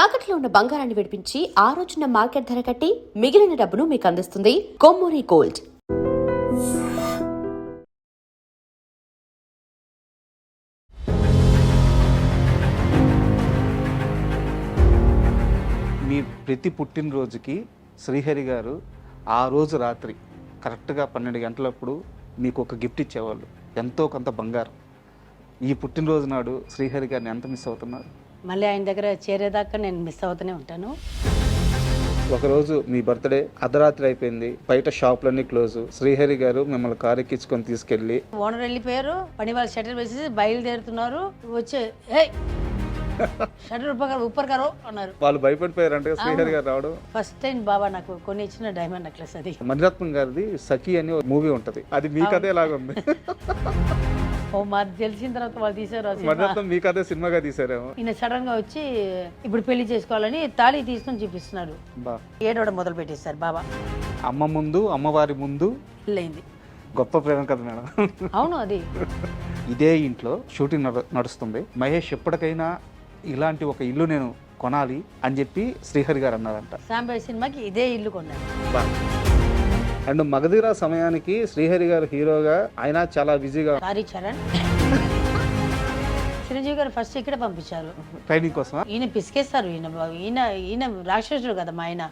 తాకట్లో ఉన్న బంగారాన్ని విడిపించి ఆ రోజున మార్కెట్ ధర కట్టి మిగిలిన డబ్బును మీకు అందిస్తుంది కొమ్మూరి గోల్డ్. మీ ప్రతి పుట్టినరోజుకి శ్రీహరి గారు ఆ రోజు రాత్రి కరెక్ట్గా 12 గంటలప్పుడు మీకు ఒక గిఫ్ట్ ఇచ్చేవాళ్ళు, ఎంతో కొంత బంగారం. ఈ పుట్టినరోజు నాడు శ్రీహరి గారిని ఎంత మిస్ అవుతున్నారు? మళ్ళీ ఆయన దగ్గర చేరేదాకా నేను మిస్ అవుతూనే ఉంటాను. ఒకరోజు మీ బర్త్డే అర్ధరాత్రి అయిపోయింది, బయట షాపులన్నీ క్లోజ్. శ్రీహరి గారు మిమ్మల్ని కారు ఎక్కించుకొని తీసుకెళ్ళి ఓనర్ వెళ్ళిపోయారు, పని వాళ్ళు షటర్ వేసేసి బయలుదేరుతున్నారు. వచ్చే షటర్ ఉప్పర్ కారో అన్నారు. వాళ్ళు భయపడిపోయారంటే శ్రీహరి గారు రావడం. ఫస్ట్ టైం బాబా నాకు కొన్ని ఇచ్చిన డైమండ్ నెక్లెస్ అది. మణిరత్నం గారిది సఖి అని ఒక మూవీ ఉంటది, అది మీ కథే లాగా ఉంది. ఓ మాది తెలిసిన తర్వాత వాళ్ళు తీసారు ఆ సినిమా. మణిరత్నం మీ కథే సినిమాగా తీసారేమో. ఈయన సడన్ గా వచ్చి ఇప్పుడు పెళ్లి చేసుకోవాలని తాళి తీసుకొని చూపిస్తున్నారు. ఏడవడం మొదలు పెట్టేస్తారు బాబా. అమ్మ ముందు, అమ్మవారి ముందు పెళ్ళయింది. గొప్ప ప్రేమ కదా మేడం. అవును, అది ఇదే ఇంట్లో షూటింగ్ నడుస్తుంది. మహేష్ ఎప్పటికైనా ఇలాంటి ఒక ఇల్లు నేను కొనాలి అని చెప్పి శ్రీహరి గారు అన్నారంట. సాంబయ్య సినిమాకి ఇదే ఇల్లు కొన్నాను. అండ్ మగధీర సమయానికి శ్రీహరి గారు హీరోగా ఆయన చాలా బిజీగా. సారీ చరణ్. చిరంజీవి గారు ఫస్ట్ ఇక్కడ పంపించారు ట్రైనింగ్ కోసం. ఈయన పిసికేస్తారు. ఈయన రాక్షసుడు కదా మా ఆయన.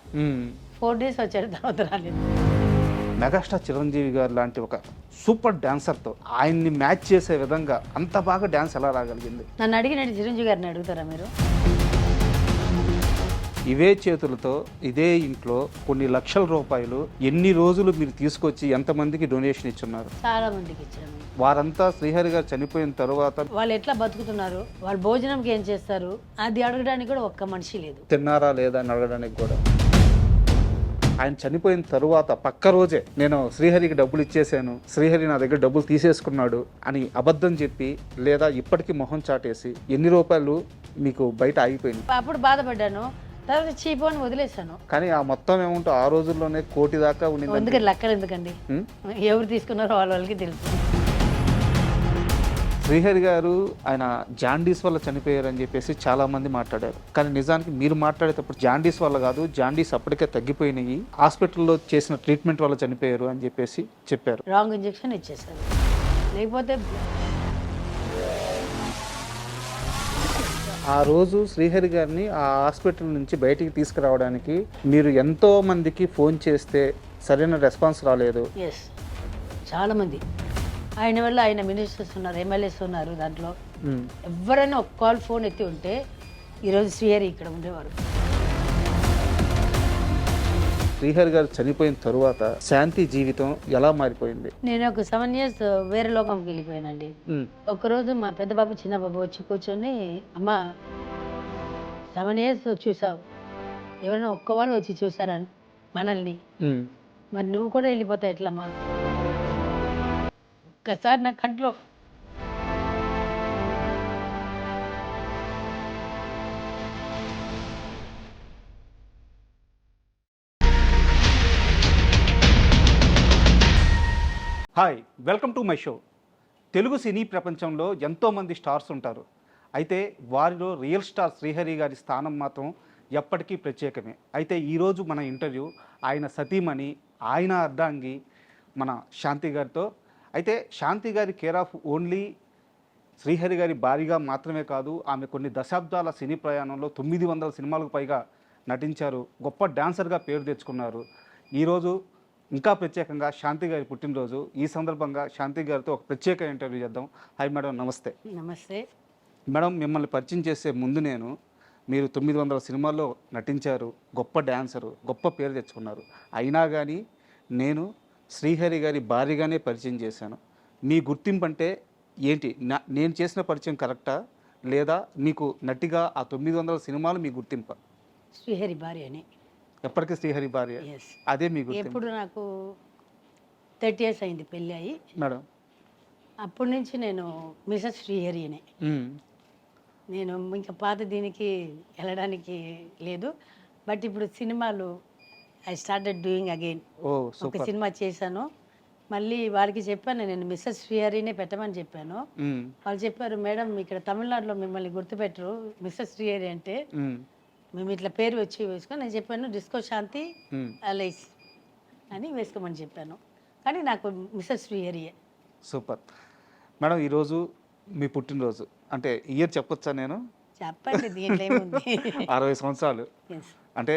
4 days వచ్చాడు, తర్వాత రాలేదు. మెగాస్టార్ చిరంజీవి గారు లాంటి ఒక సూపర్ డాన్సర్తో ఆయన్ని మ్యాచ్ చేసే విధంగా అంత బాగా డాన్స్ ఎలా రాగలిగింది? నన్ను అడిగినట్టు చిరంజీవి గారిని అడుగుతారా మీరు? ఇవే చేతులతో ఇదే ఇంట్లో కొన్ని లక్షల రూపాయలు ఎన్ని రోజులు మీరు తీసుకొచ్చి ఎంతమందికి డొనేషన్ ఇచ్చున్నారు? చాలా మందికి ఇచ్చాను. వారంతా శ్రీహరి గారు చనిపోయిన తర్వాత వాళ్ళు ఎట్లా బతుకుతున్నారు, వాళ్ళు భోజనంకి ఏం చేస్తారు, అది అడగడానికి కూడా ఒక్క మనిషి లేదు. తిన్నారా లేదా అని అడగడానికి కూడా. ఆయన చనిపోయిన తరువాత పక్క రోజే నేను శ్రీహరికి డబ్బులు ఇచ్చేసాను, శ్రీహరి నా దగ్గర డబ్బులు తీసేసుకున్నాడు అని అబద్ధం చెప్పి, లేదా ఇప్పటికీ మొహం చాటేసి ఎన్ని రూపాయలు మీకు బయట ఆగిపోయింది. అప్పుడు బాధపడ్డాను, తర్వాత చీపు అని వదిలేశాను. కానీ ఆ మొత్తం ఏముంటో ఆ రోజుల్లోనే 1 కోటి దాకా ఉండింది. ఎందుకంటే లెక్కలు ఎందుకండి, ఎవరు తీసుకున్నారో వాళ్ళకి తెలుసు. శ్రీహరి గారు ఆయన జాండీస్ వల్ల చనిపోయారు అని చెప్పేసి చాలా మంది మాట్లాడారు. కానీ నిజానికి మీరు మాట్లాడేటప్పుడు జాండీస్ వల్ల కాదు, జాండీస్ అప్పటికే తగ్గిపోయినాయి, హాస్పిటల్లో చేసిన ట్రీట్మెంట్ వల్ల చనిపోయారు అని చెప్పేసి చెప్పారు. రాంగ్ ఇంజెక్షన్ ఇచ్చేసారు. లేకపోతే ఆ రోజు శ్రీహరి గారిని ఆ హాస్పిటల్ నుంచి బయటికి తీసుకురావడానికి మీరు ఎంతో మందికి ఫోన్ చేస్తే సరైన రెస్పాన్స్ రాలేదు. ఎస్, చాలా మంది. ఆయన వల్ల ఆయన మినిస్టర్స్ ఉన్నారు, ఎమ్మెల్యేస్ ఉన్నారు, దాంట్లో ఎవరైనా ఒక కాల్ ఫోన్ ఎత్తి ఉంటే ఈరోజు శ్రీహరి ఇక్కడ ఉండేవారు. శ్రీహరి గారు చనిపోయిన తరువాత శాంతి జీవితం ఎలా మారిపోయింది? నేను ఒక 7 years వేరే లోకంకి వెళ్ళిపోయానండి. ఒకరోజు మా పెద్ద బాబు చిన్న బాబు వచ్చి కూర్చొని, అమ్మ 7 years చూసావు, ఎవరైనా ఒక్కవారు వచ్చి చూసారా మనల్ని, మరి నువ్వు కూడా వెళ్ళిపోతావు ఎట్లమ్మా? ఒక్కసారి నా కంట్లో hi, welcome to my show. Telugu సినీ ప్రపంచంలో ఎంతోమంది స్టార్స్ ఉంటారు. అయితే వారిలో రియల్ స్టార్ శ్రీహరి గారి స్థానం మాత్రం ఎప్పటికీ ప్రత్యేకమే. అయితే ఈరోజు మన ఇంటర్వ్యూ ఆయన సతీమణి, ఆయన అర్ధాంగి మన శాంతి గారితో. అయితే శాంతి గారి కేర్ ఆఫ్ ఓన్లీ శ్రీహరి గారి భార్యగా మాత్రమే కాదు, ఆమె కొన్ని దశాబ్దాల సినీ ప్రయాణంలో 900 సినిమాలకు పైగా నటించారు, గొప్ప డాన్సర్గా పేరు తెచ్చుకున్నారు. ఈరోజు ఇంకా ప్రత్యేకంగా శాంతి గారి పుట్టినరోజు. ఈ సందర్భంగా శాంతి గారితో ఒక ప్రత్యేక ఇంటర్వ్యూ చేద్దాం. హాయ్ మేడం, నమస్తే. నమస్తే మేడం, మిమ్మల్ని పరిచయం చేసే ముందు మీరు 900 సినిమాల్లో నటించారు, గొప్ప డాన్సరు, గొప్ప పేరు తెచ్చుకున్నారు. అయినా కానీ నేను శ్రీహరి గారి భార్యగానే పరిచయం చేశాను. మీ గుర్తింపు అంటే ఏంటి? నేను చేసిన పరిచయం కరెక్టా, లేదా మీకు నటిగా ఆ 900 సినిమాలు మీ గుర్తింప? శ్రీహరి భార్య అని. ఎప్పటికీ శ్రీహరి భార్య, అదే మీ గుర్తింపు. ఎప్పుడు నాకు 30 years అయింది పెళ్ళి అయ్యి మేడం. అప్పటి నుంచి నేను మిసెస్ శ్రీహరి అని. నేను ఇంకా పాత దీనికి వెళ్ళడానికి లేదు. బట్ ఇప్పుడు సినిమాలు ఐ స్టార్టెడ్ డూయింగ్ అగైన్. ఒక సినిమా చేశాను, మళ్ళీ వారికి చెప్పాను, నేను మిస్సెస్ శ్రీహరినే పెట్టమని చెప్పాను. వాళ్ళు చెప్పారు, మేడం ఇక్కడ తమిళనాడులో మిమ్మల్ని గుర్తుపెట్టరు, మిస్సెస్ శ్రీహరి అంటే మేము ఇట్లా పేరు వచ్చి వేసుకొని నేను చెప్పాను డిస్కో శాంతి ఎల్ఐసి అని వేసుకోమని చెప్పాను. కానీ నాకు మిసెస్ శ్రీహరియే. Super madam. ఈరోజు మీ పుట్టినరోజు, అంటే ఇయర్ చెప్పొచ్చా నేను? చెప్పండి, దీంట్లో ఏముంది. 60 సంవత్సరాలు Yes. అంటే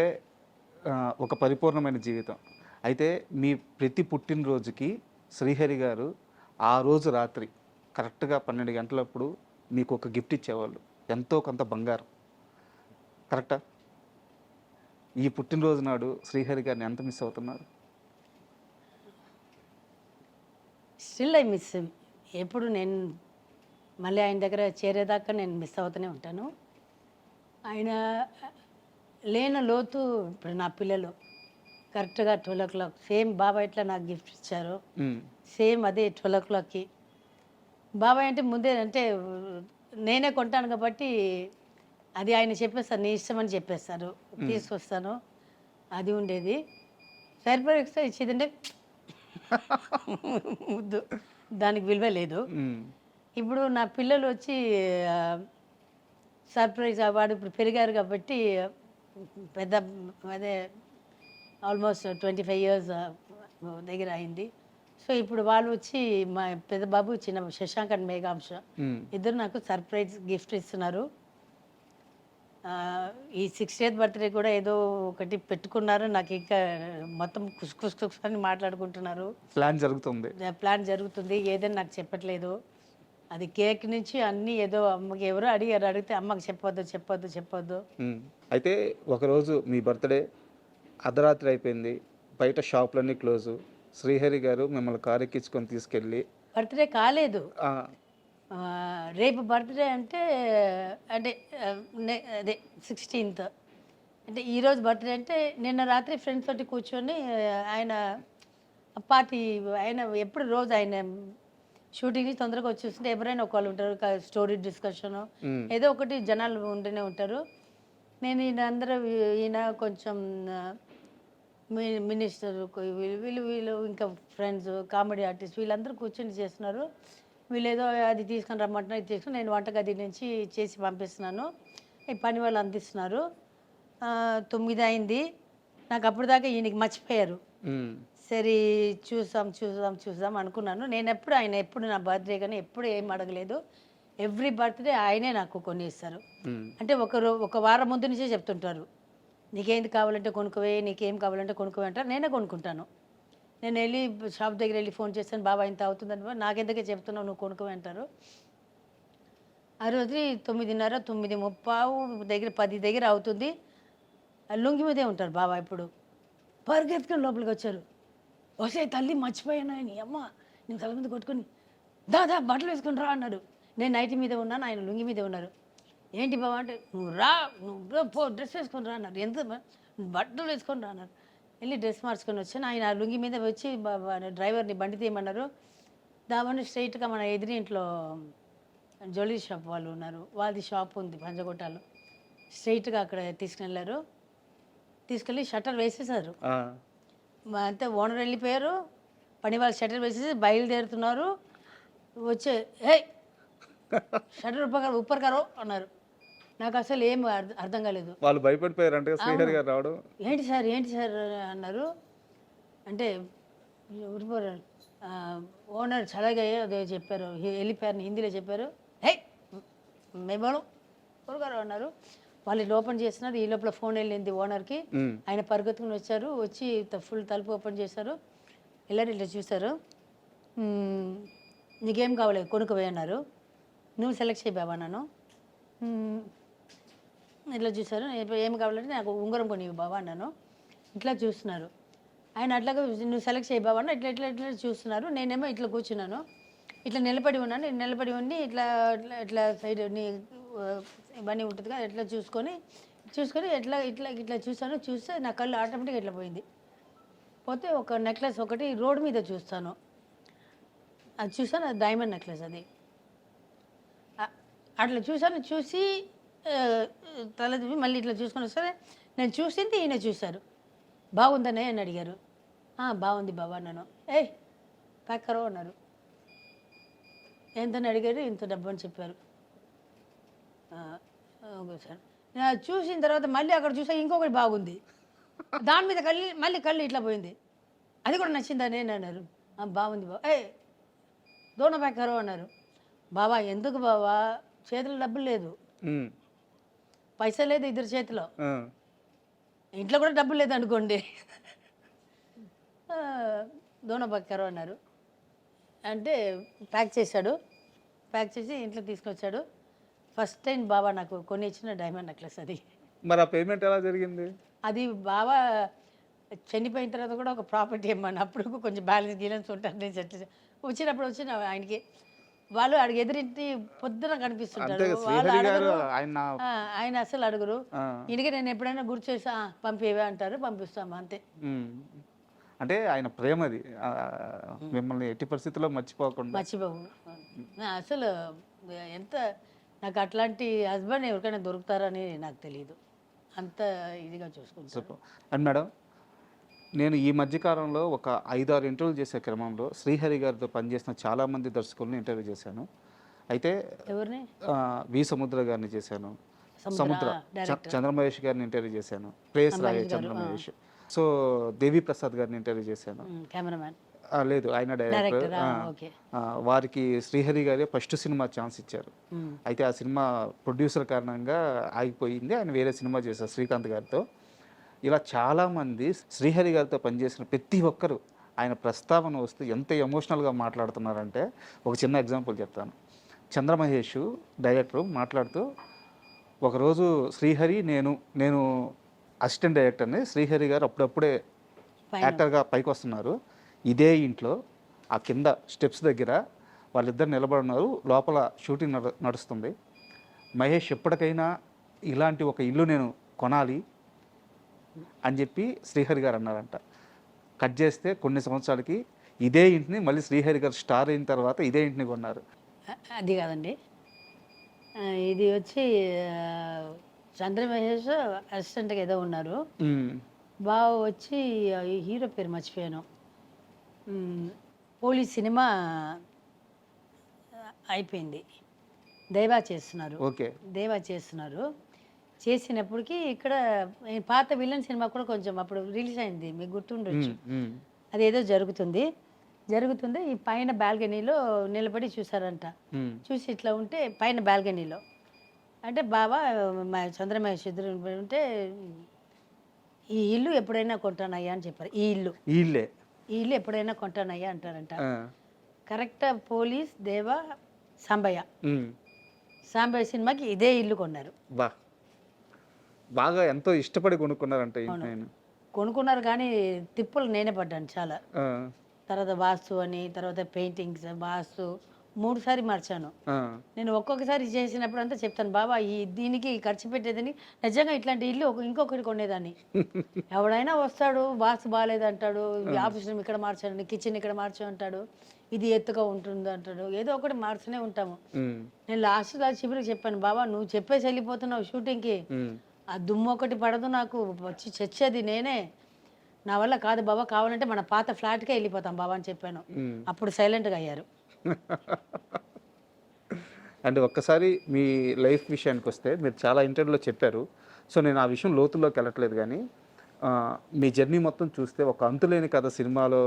ఒక పరిపూర్ణమైన జీవితం. అయితే మీ ప్రతి పుట్టినరోజుకి శ్రీహరి గారు ఆ రోజు రాత్రి కరెక్ట్గా 12 గంటలప్పుడు మీకు ఒక గిఫ్ట్ ఇచ్చేవాళ్ళు, ఎంతో కొంత బంగారం. కరెక్టా? ఈ పుట్టినరోజు నాడు శ్రీహరి గారిని ఎంత మిస్ అవుతున్నారు? Still I miss him. ఎప్పుడు నేను మళ్ళీ ఆయన దగ్గర చేరేదాకా నేను మిస్ అవుతూనే ఉంటాను. ఆయన లేని లోతు ఇప్పుడు నా పిల్లలు కరెక్ట్గా 12 o'clock సేమ్ బాబాయ్ ఎట్లా నాకు గిఫ్ట్ ఇచ్చారు, సేమ్ అదే 12 o'clockకి. బాబాయ్ అంటే ముందే అంటే నేనే కొంటాను కాబట్టి అది ఆయన చెప్పేస్తారు, నీ ఇష్టం అని చెప్పేస్తారు, తీసుకొస్తాను. అది ఉండేది. సర్ప్రైజ్ ఇచ్చేదంటే ముద్దు, దానికి విలువ లేదు. ఇప్పుడు నా పిల్లలు వచ్చి సర్ప్రైజ్ వాడు ఇప్పుడు పెరిగారు కాబట్టి పెద్ద అదే ఆల్మోస్ట్ 25 years దగ్గర అయింది. సో ఇప్పుడు వాళ్ళు వచ్చి మా పెద్ద బాబు చిన్న శశాంక్ అండ్ మేఘాంశ ఇద్దరు నాకు సర్ప్రైజ్ గిఫ్ట్ ఇస్తున్నారు. ఈ 60th బర్త్డే కూడా ఏదో ఒకటి పెట్టుకున్నారు. నాకు ఇంకా మొత్తం కుస్ అని మాట్లాడుకుంటున్నారు. ప్లాన్ జరుగుతుంది, ఏదని నాకు చెప్పట్లేదు. అది కేక్ నుంచి అన్నీ ఏదో అమ్మకి ఎవరో అడిగితే అమ్మకి చెప్పొద్దు. అయితే ఒకరోజు మీ బర్త్డే అర్ధరాత్రి అయిపోయింది, బయట షాపులన్నీ క్లోజు. శ్రీహరి గారు మిమ్మల్ని కారు ఎక్కించుకొని తీసుకెళ్ళి, బర్త్డే కాలేదు, రేపు బర్త్డే అంటే అంటే అదే 16th అంటే ఈరోజు బర్త్డే అంటే నిన్న రాత్రి ఫ్రెండ్స్ తోటి కూర్చొని ఆయన పార్టీ, ఆయన ఎప్పుడు రోజు ఆయన షూటింగ్ నుంచి తొందరగా వచ్చేస్తుంటే ఎవరైనా ఒకళ్ళు ఉంటారు, స్టోరీ డిస్కషన్ ఏదో ఒకటి జనాలు ఉంటూనే ఉంటారు. నేను ఈయన కొంచెం మినిస్టర్ వీళ్ళు ఇంకా ఫ్రెండ్స్ కామెడీ ఆర్టిస్ట్ వీళ్ళందరూ కూర్చొని చేస్తున్నారు. వీళ్ళు ఏదో అది తీసుకొని రమ్మంటున్నారు, ఇది తీసుకుని నేను వంటగది నుంచి చేసి పంపిస్తున్నాను, ఈ పని వాళ్ళు అందిస్తున్నారు. 9 అయింది. నాకు అప్పటిదాకా ఈయనకి మర్చిపోయారు. సరే చూసాం అనుకున్నాను. ఆయన ఎప్పుడు నా బర్త్డే కానీ ఎప్పుడు ఏం అడగలేదు. ఎవ్రీ బర్త్డే ఆయనే నాకు కొన్ని ఇస్తారు. అంటే ఒక వారం ముందు నుంచే చెప్తుంటారు, నీకేంది కావాలంటే కొనుక్కోవే, నీకేం కావాలంటే కొనుక్కోవే అంటారు. నేనే కొనుక్కుంటాను. నేను వెళ్ళి షాప్ దగ్గర వెళ్ళి ఫోన్ చేస్తాను, బాబా ఇంత అవుతుందని, నాకెందుకే చెప్తున్నావు, నువ్వు కొనుక్కోవే అంటారు. ఆ రోజు 9:30 9:30 దగ్గర 10 దగ్గర అవుతుంది. లుంగి మీదే ఉంటారు బాబా. ఇప్పుడు పరిగెత్తుకొని లోపలికి వచ్చారు. వస్తే తల్లి మర్చిపోయాను, ఆయన అమ్మ నేను తల మీద కొట్టుకొని దాదా బట్టలు వేసుకొని రా అన్నారు. నేను నైట్ మీద ఉన్నాను, ఆయన లుంగి మీదే ఉన్నారు. ఏంటి బాబా అంటే, నువ్వు పో డ్రెస్ వేసుకొని రా అన్నారు. ఎంత బట్టలు వేసుకొని రా అన్నారు. వెళ్ళి డ్రెస్ మార్చుకొని వచ్చాను. ఆయన లుంగి మీద వచ్చి డ్రైవర్ని బండి తీయమన్నారు. దావని స్ట్రైట్గా మన ఎదురింట్లో జ్యువెలరీ షాప్ వాళ్ళు ఉన్నారు, వాళ్ళది షాప్ ఉంది పంజగుట్టలో. స్ట్రైట్గా అక్కడ తీసుకెళ్ళారు. తీసుకెళ్ళి షట్టర్ వేసేసారు. అంతే ఓనర్ వెళ్ళిపోయారు. పని వాళ్ళు షట్టర్ వేసేసి బయలుదేరుతున్నారు. వచ్చే హే షట్టర్ ఉప్పర్గారో అన్నారు. నాకు అసలు ఏం అర్థం కాలేదు. వాళ్ళు భయపడిపోయారు అంటే శ్రీహరి గారు రావడం. ఏంటి సార్ అన్నారు. అంటే ఓనర్ చలాగా అదే చెప్పారు, వెళ్ళిపోయారు, హిందీలో చెప్పారు. హే మేమోను ఊరుగారు అన్నారు. వాళ్ళు ఇది ఓపెన్ చేస్తున్నారు. ఈ లోపల ఫోన్ వెళ్ళింది ఓనర్కి. ఆయన పరిగెత్తుకుని వచ్చారు. వచ్చి ఫుల్ తలుపు ఓపెన్ చేశారు. వెళ్ళారు, ఇట్లా చూశారు. నీకేం కావాలి కొనుక్కోవే అన్నారు. నువ్వు సెలెక్ట్ చేయి బాబా అన్నాను. ఇట్లా చూశారు. ఏం కావాలంటే నాకు ఉంగరం కొనివి బాబా అన్నాను. ఇట్లా చూస్తున్నారు. ఆయన అట్లాగా నువ్వు సెలెక్ట్ చేయి బాబా అన్న. ఇట్లా ఇట్లా ఇట్లా చూస్తున్నారు. నేనేమో ఇట్లా కూర్చున్నాను, ఇట్లా నిలబడి ఉన్నాను. నేను నిలబడి ఉండి ఇట్లా ఇట్లా సైడ్ ఇవన్నీ ఉంటుంది కదా, ఇట్లా చూసుకొని ఇట్లా ఇట్లా ఇట్లా చూసాను. చూస్తే నా కళ్ళు ఆటోమేటిక్గా ఇట్లా పోయింది. పోతే ఒక నెక్లెస్ ఒకటి రోడ్డు మీద చూస్తాను. అది చూసాను, అది డైమండ్ నెక్లెస్. అది అట్లా చూసాను. చూసి తల మళ్ళీ ఇట్లా చూసుకొని వస్తే నేను చూసింది ఈయన చూశారు. బాగుందనే అని అడిగారు. బాగుంది బాబా అన్నాను. ఏయ్ ప్యాకరో అన్నారు. ఎంతని అడిగారు. ఇంత డబ్బు అని చెప్పారు. Okay sir. చూసిన తర్వాత మళ్ళీ అక్కడ చూసా ఇంకొకటి బాగుంది, దాని మీద మళ్ళీ కళ్ళు ఇట్లా పోయింది, అది కూడా నచ్చిందా నేను అన్నారు. బాగుంది బాబా, దోణ ప్యాకరు అన్నారు. బావా ఎందుకు బావా, చేతిలో డబ్బులు లేదు, పైసా లేదు ఇద్దరు చేతిలో, ఇంట్లో కూడా డబ్బులు లేదు అనుకోండి. దోణ ప్యాకరు అన్నారు. అంటే ప్యాక్ చేశాడు, ప్యాక్ చేసి ఇంట్లో తీసుకొచ్చాడు. ఫస్ట్ టైం బాబా నాకు కొని ఇచ్చిన డైమండ్ నెక్లెస్ అది. మరి ఆ పేమెంట్ ఎలా జరిగింది? అది బాబా చనిపోయిన తర్వాత కూడా ఒక ప్రాపర్టీ ఇమ్మని, అప్పుడు కొంచెం బ్యాలెన్స్ ఉంటారు. నేను వచ్చినప్పుడు వచ్చిన ఆయనకి వాళ్ళు అడిగి ఎదురింటి పొద్దున కనిపిస్తుంటారు, వాళ్ళు అడగరు, ఆయన అసలు అడుగురు. ఇంటికి నేను ఎప్పుడైనా గుర్తు చేసా పంపేవే అంటారు, పంపిస్తాము అంతే. అంటే ఆయన ప్రేమది మిమ్మల్ని ఎట్టి పరిస్థితుల్లో మర్చిపోకుండా. మర్చిపోవు అసలు. ఎంత నాకు అట్లాంటి హస్బెండ్ ఎవరికైనా దొరుకుతారని నాకు తెలియదు, అంత ఇదిగా చూసుకుంటారు. అండ్ మేడం, నేను ఈ మధ్యకాలంలో ఒక 5-6 ఇంటర్వ్యూలు చేసే క్రమంలో శ్రీహరి గారితో పనిచేసిన చాలామంది దర్శకులను ఇంటర్వ్యూ చేశాను. అయితే ఎవరిని? వి సముద్ర గారిని చేశాను, సముద్ర చంద్రమహేష్ గారిని ఇంటర్వ్యూ చేశాను, ప్రేస్ రాయ చంద్రమహేష్. సో దేవి ప్రసాద్ గారిని ఇంటర్వ్యూ చేశాను. కెమెరామ్యాన్ లేదు, ఆయన డైరెక్టర్. వారికి శ్రీహరి గారే ఫస్ట్ సినిమా ఛాన్స్ ఇచ్చారు. అయితే ఆ సినిమా ప్రొడ్యూసర్ కారణంగా ఆగిపోయింది, ఆయన వేరే సినిమా చేశారు శ్రీకాంత్ గారితో. ఇలా చాలామంది శ్రీహరి గారితో పనిచేసిన ప్రతి ఒక్కరు ఆయన ప్రస్తావన వస్తూ ఎంత ఎమోషనల్గా మాట్లాడుతున్నారంటే, ఒక చిన్న ఎగ్జాంపుల్ చెప్తాను. చంద్రమహేష్ డైరెక్టర్ మాట్లాడుతూ, ఒకరోజు శ్రీహరి నేను అసిస్టెంట్ డైరెక్టర్ని, శ్రీహరి గారు అప్పుడప్పుడే యాక్టర్గా పైకి వస్తున్నారు, ఇదే ఇంట్లో ఆ కింద స్టెప్స్ దగ్గర వాళ్ళిద్దరు నిలబడినారు, లోపల షూటింగ్ నడుస్తుంది. మహేష్ ఎప్పటికైనా ఇలాంటి ఒక ఇల్లు నేను కొనాలి అని చెప్పి శ్రీహరి గారు అన్నారంట. కట్ చేస్తే కొన్ని సంవత్సరాలకి ఇదే ఇంటిని మళ్ళీ శ్రీహరి గారు స్టార్ అయిన తర్వాత ఇదే ఇంటిని కొన్నారు. అది కాదండి, ఇది వచ్చి చంద్రమహేష్ అసిస్టెంట్గా ఏదో ఉన్నారు. బాగా వచ్చి హీరో పేరు మర్చిపోయాను. పోలీస్ సినిమా అయిపోయింది, దేవా చేస్తున్నారు. ఓకే, దేవా చేస్తున్నారు. చేసినప్పటికీ ఇక్కడ పాత విలన్ సినిమా కూడా కొంచెం అప్పుడు రిలీజ్ అయింది, మీకు గుర్తుండొచ్చు. అదేదో జరుగుతుంది. ఈ పైన బాల్కనీలో నిలబడి చూసారంట. చూసి ఇట్లా ఉంటే పైన బాల్కనీలో అంటే బాబా చంద్రమహేష్ ఇద్దరు ఉంటే, ఈ ఇల్లు ఎప్పుడైనా కొంటానయ్యా అని చెప్పారు. ఈ ఇల్లు ఎప్పుడైనా కొంటానయ్యా అంటారంట. కరెక్ట్ పోలీస్ దేవా సాంబయ్య సినిమాకి ఇదే ఇల్లు కొన్నారు. బాగా ఎంతో ఇష్టపడి కొనుక్కున్నారంట. కొనుక్కున్నారు కానీ తిప్పులు నేనే పడ్డాను చాలా. తర్వాత వాస్తు అని, తర్వాత పెయింటింగ్స్, వాస్తు 3 సారి మార్చాను. నేను ఒక్కొక్కసారి చేసినప్పుడు అంతా చెప్తాను, బాబా దీనికి ఖర్చు పెట్టేదని నిజంగా ఇట్లాంటి ఇల్లు ఇంకొకటి కొనేదాన్ని. ఎవడైనా వస్తాడు, వాస్తు బాగాలేదు అంటాడు, ఆఫీస్ రూమ్ ఇక్కడ మార్చాను, కిచెన్ ఇక్కడ మార్చు అంటాడు, ఇది ఎత్తుగా ఉంటుంది అంటాడు, ఏదో ఒకటి మార్చునే ఉంటాము. నేను లాస్ట్ చివరికి చెప్పాను, బాబా నువ్వు చెప్పేసి వెళ్ళిపోతున్నావు షూటింగ్కి, ఆ దుమ్ము ఒకటి పడదు, నాకు వచ్చి చచ్చేది నేనే, నా వల్ల కాదు బాబా, కావాలంటే మన పాత ఫ్లాట్కే వెళ్ళిపోతాం బాబా అని చెప్పాను. అప్పుడు సైలెంట్గా అయ్యారు. అండ్ ఒక్కసారి మీ లైఫ్ విషయానికి వస్తే, మీరు చాలా ఇంటర్వ్యూలో చెప్పారు, సో నేను ఆ విషయం లోతుల్లోకి వెళ్ళట్లేదు, కానీ మీ జర్నీ మొత్తం చూస్తే ఒక అంతులేని కథ సినిమాలో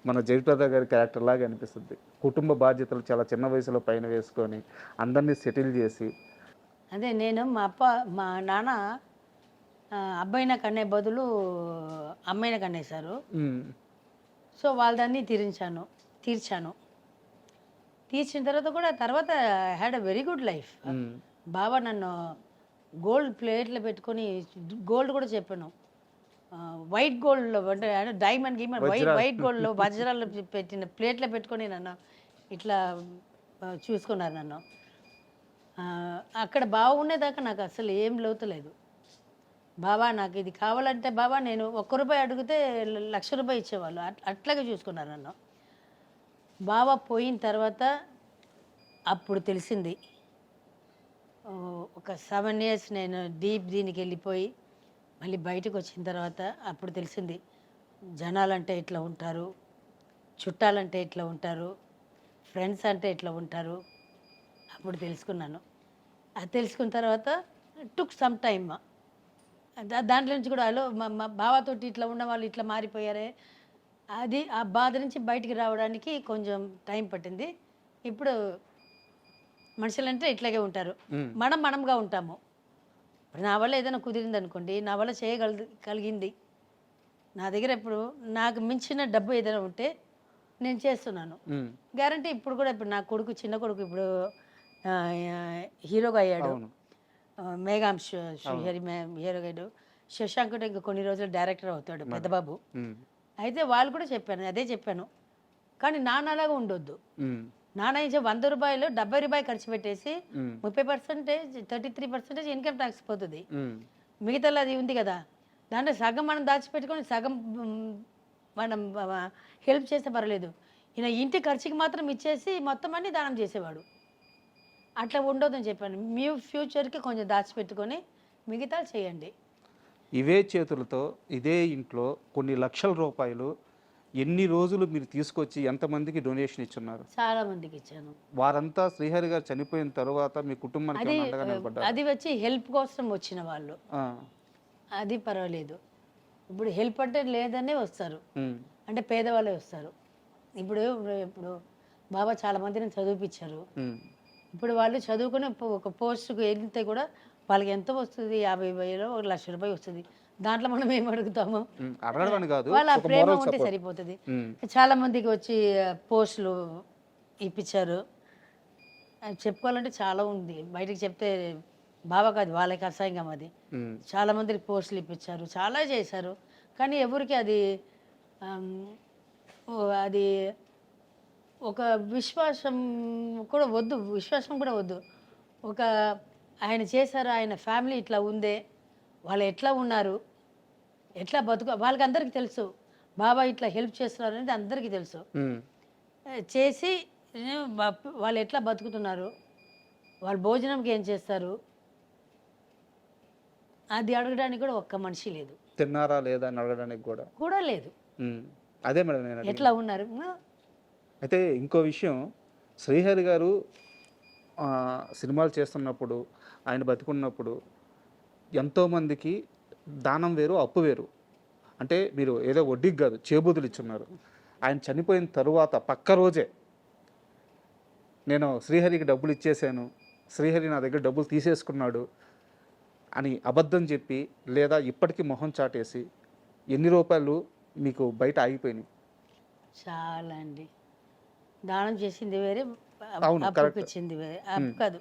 మన జయప్రద గారి క్యారెక్టర్ లాగా అనిపిస్తుంది. కుటుంబ బాధ్యతలు చాలా చిన్న వయసులో పైన వేసుకొని అందరినీ సెటిల్ చేసి. అదే నేను మా నాన్న అబ్బాయిన కన్నే బదులు అమ్మాయిన కన్నేశారు. సో వాళ్ళదాన్ని తీర్చాను. తీర్చిన తర్వాత had a very good life. బాబా నన్ను గోల్డ్ ప్లేట్లో పెట్టుకొని, గోల్డ్ కూడా చెప్పాను, వైట్ గోల్డ్లో అంటే డైమండ్ వైట్ గోల్డ్లో వజ్రాలు పెట్టిన ప్లేట్లో పెట్టుకొని నన్ను ఇట్లా చూసుకున్నారు. నన్ను అక్కడ బాగుండేదాకా నాకు అసలు ఏం లోతులేదు. బాబా నాకు ఇది కావాలంటే బాబా నేను ₹1 అడిగితే ₹1,00,000 ఇచ్చేవాళ్ళు, అట్లాగే చూసుకున్నారు నన్ను. బాబా పోయిన తర్వాత అప్పుడు తెలిసింది, ఒక 7 years నేను దీనికి వెళ్ళిపోయి మళ్ళీ బయటకు వచ్చిన తర్వాత అప్పుడు తెలిసింది, జనాలంటే ఇట్లా ఉంటారు, చుట్టాలంటే ఇట్లా ఉంటారు, ఫ్రెండ్స్ అంటే ఇట్లా ఉంటారు. అప్పుడు తెలుసుకున్నాను. అది తెలుసుకున్న తర్వాత టుక్ సమ్ టైమ్. దాంట్లో నుంచి కూడా హలో మా బావతోటి ఇట్లా ఉన్న వాళ్ళు ఇట్లా మారిపోయారే, అది ఆ బాధ నుంచి బయటికి రావడానికి కొంచెం టైం పట్టింది. ఇప్పుడు మనుషులంటే ఇట్లాగే ఉంటారు, మనంగా ఉంటాము. ఇప్పుడు నా వల్ల ఏదైనా కుదిరింది అనుకోండి, నా వల్ల కలిగింది, నా దగ్గర ఇప్పుడు నాకు మించిన డబ్బు ఏదైనా ఉంటే నేను చేస్తున్నాను. గ్యారంటీ ఇప్పుడు కూడా ఇప్పుడు నా కొడుకు చిన్న కొడుకు ఇప్పుడు హీరోగా అయ్యాడు. మేఘాం శ్రీహరి హీరోగా అయ్యాడు. శశాంక్ కూడా ఇంకా కొన్ని రోజులు డైరెక్టర్ అవుతాడు, పెద్దబాబు. అయితే వాళ్ళు కూడా చెప్పాను, అదే చెప్పాను, కానీ నాన్నలాగా ఉండొద్దు. నాన్న ఇచ్చే 100 రూపాయలు 70 రూపాయలు ఖర్చు పెట్టేసి 30%, 33% ఇన్కమ్ ట్యాక్స్ పోతుంది. మిగతాలో అది ఉంది కదా, దాంట్లో సగం మనం దాచిపెట్టుకొని సగం మనం హెల్ప్ చేస్తే పర్లేదు. ఈయన ఇంటి ఖర్చుకి మాత్రం ఇచ్చేసి మొత్తం అన్ని దానం చేసేవాడు. అట్లా ఉండొద్దని చెప్పాను. మీ ఫ్యూచర్కి కొంచెం దాచిపెట్టుకొని మిగతా చేయండి. ఇవే చేతులతో ఇదే ఇంట్లో కొన్ని లక్షల రూపాయలు ఎన్ని రోజులు మీరు తీసుకొచ్చి ఎంతమందికి డొనేషన్ ఇచ్చున్నారు? చాలా మందికి ఇచ్చాను. వారంతా శ్రీహరి గారు చనిపోయిన తర్వాత మీ కుటుంబానికి అండగా నిలబడ్డారు. అది వచ్చి హెల్ప్ కోసం వచ్చిన వాళ్ళు, అది పర్వాలేదు. ఇప్పుడు హెల్ప్ అంటే లేదనే వస్తారు, అంటే పేదవాళ్ళే వస్తారు. ఇప్పుడు ఇప్పుడు బాబా చాలా మందిని చదివిపించారు. ఇప్పుడు వాళ్ళు చదువుకుని ఒక పోస్టుకు వెళ్తే కూడా వాళ్ళకి ఎంత వస్తుంది? 50,000 1,00,000 రూపాయలు వస్తుంది. దాంట్లో మనం ఏం అడుగుతాము? వాళ్ళ ప్రేమ ఉంటే సరిపోతుంది. చాలా మందికి వచ్చి పోస్టులు ఇప్పించారు. చెప్పుకోవాలంటే చాలా ఉంది, బయటకు చెప్తే బాబా కాదు వాళ్ళకి అసహ్యంగా. అది చాలా మందికి పోస్టులు ఇప్పించారు, చాలా చేశారు. కానీ ఎవరికి అది అది ఒక విశ్వాసం కూడా వద్దు, విశ్వాసం కూడా వద్దు. ఒక ఆయన చేశారు, ఆయన ఫ్యామిలీ ఇట్లా ఉందే, వాళ్ళు ఎట్లా ఉన్నారు, ఎట్లా వాళ్ళకి అందరికీ తెలుసు. బాబా ఇట్లా హెల్ప్ చేస్తున్నారు అనేది అందరికీ తెలుసు. చేసి వాళ్ళు ఎట్లా బతుకుతున్నారు, వాళ్ళు భోజనంకి ఏం చేస్తారు, అది అడగడానికి కూడా ఒక్క మనిషి లేదు. తిన్నారా లేదా అని అడగడానికి కూడా లేదు. అదే మేడం నేను ఎట్లా ఉన్నారు. అయితే ఇంకో విషయం, శ్రీహరి గారు సినిమాలు చేస్తున్నప్పుడు, ఆయన బతికున్నప్పుడు ఎంతోమందికి దానం వేరు, అప్పు వేరు. అంటే మీరు ఏదో వడ్డీకి కాదు, చేబూదులు ఇచ్చున్నారు. ఆయన చనిపోయిన తరువాత పక్క రోజే నేను శ్రీహరికి డబ్బులు ఇచ్చేసాను, శ్రీహరి నా దగ్గర డబ్బులు తీసేసుకున్నాడు అని అబద్ధం చెప్పి, లేదా ఇప్పటికీ మొహం చాటేసి ఎన్ని రూపాయలు మీకు బయట ఆగిపోయినాయి? చాలా అండి. దానం చేసింది వేరే, అవును, అప్పుకి ఇచ్చింది వేరే. అప్పు కాదు,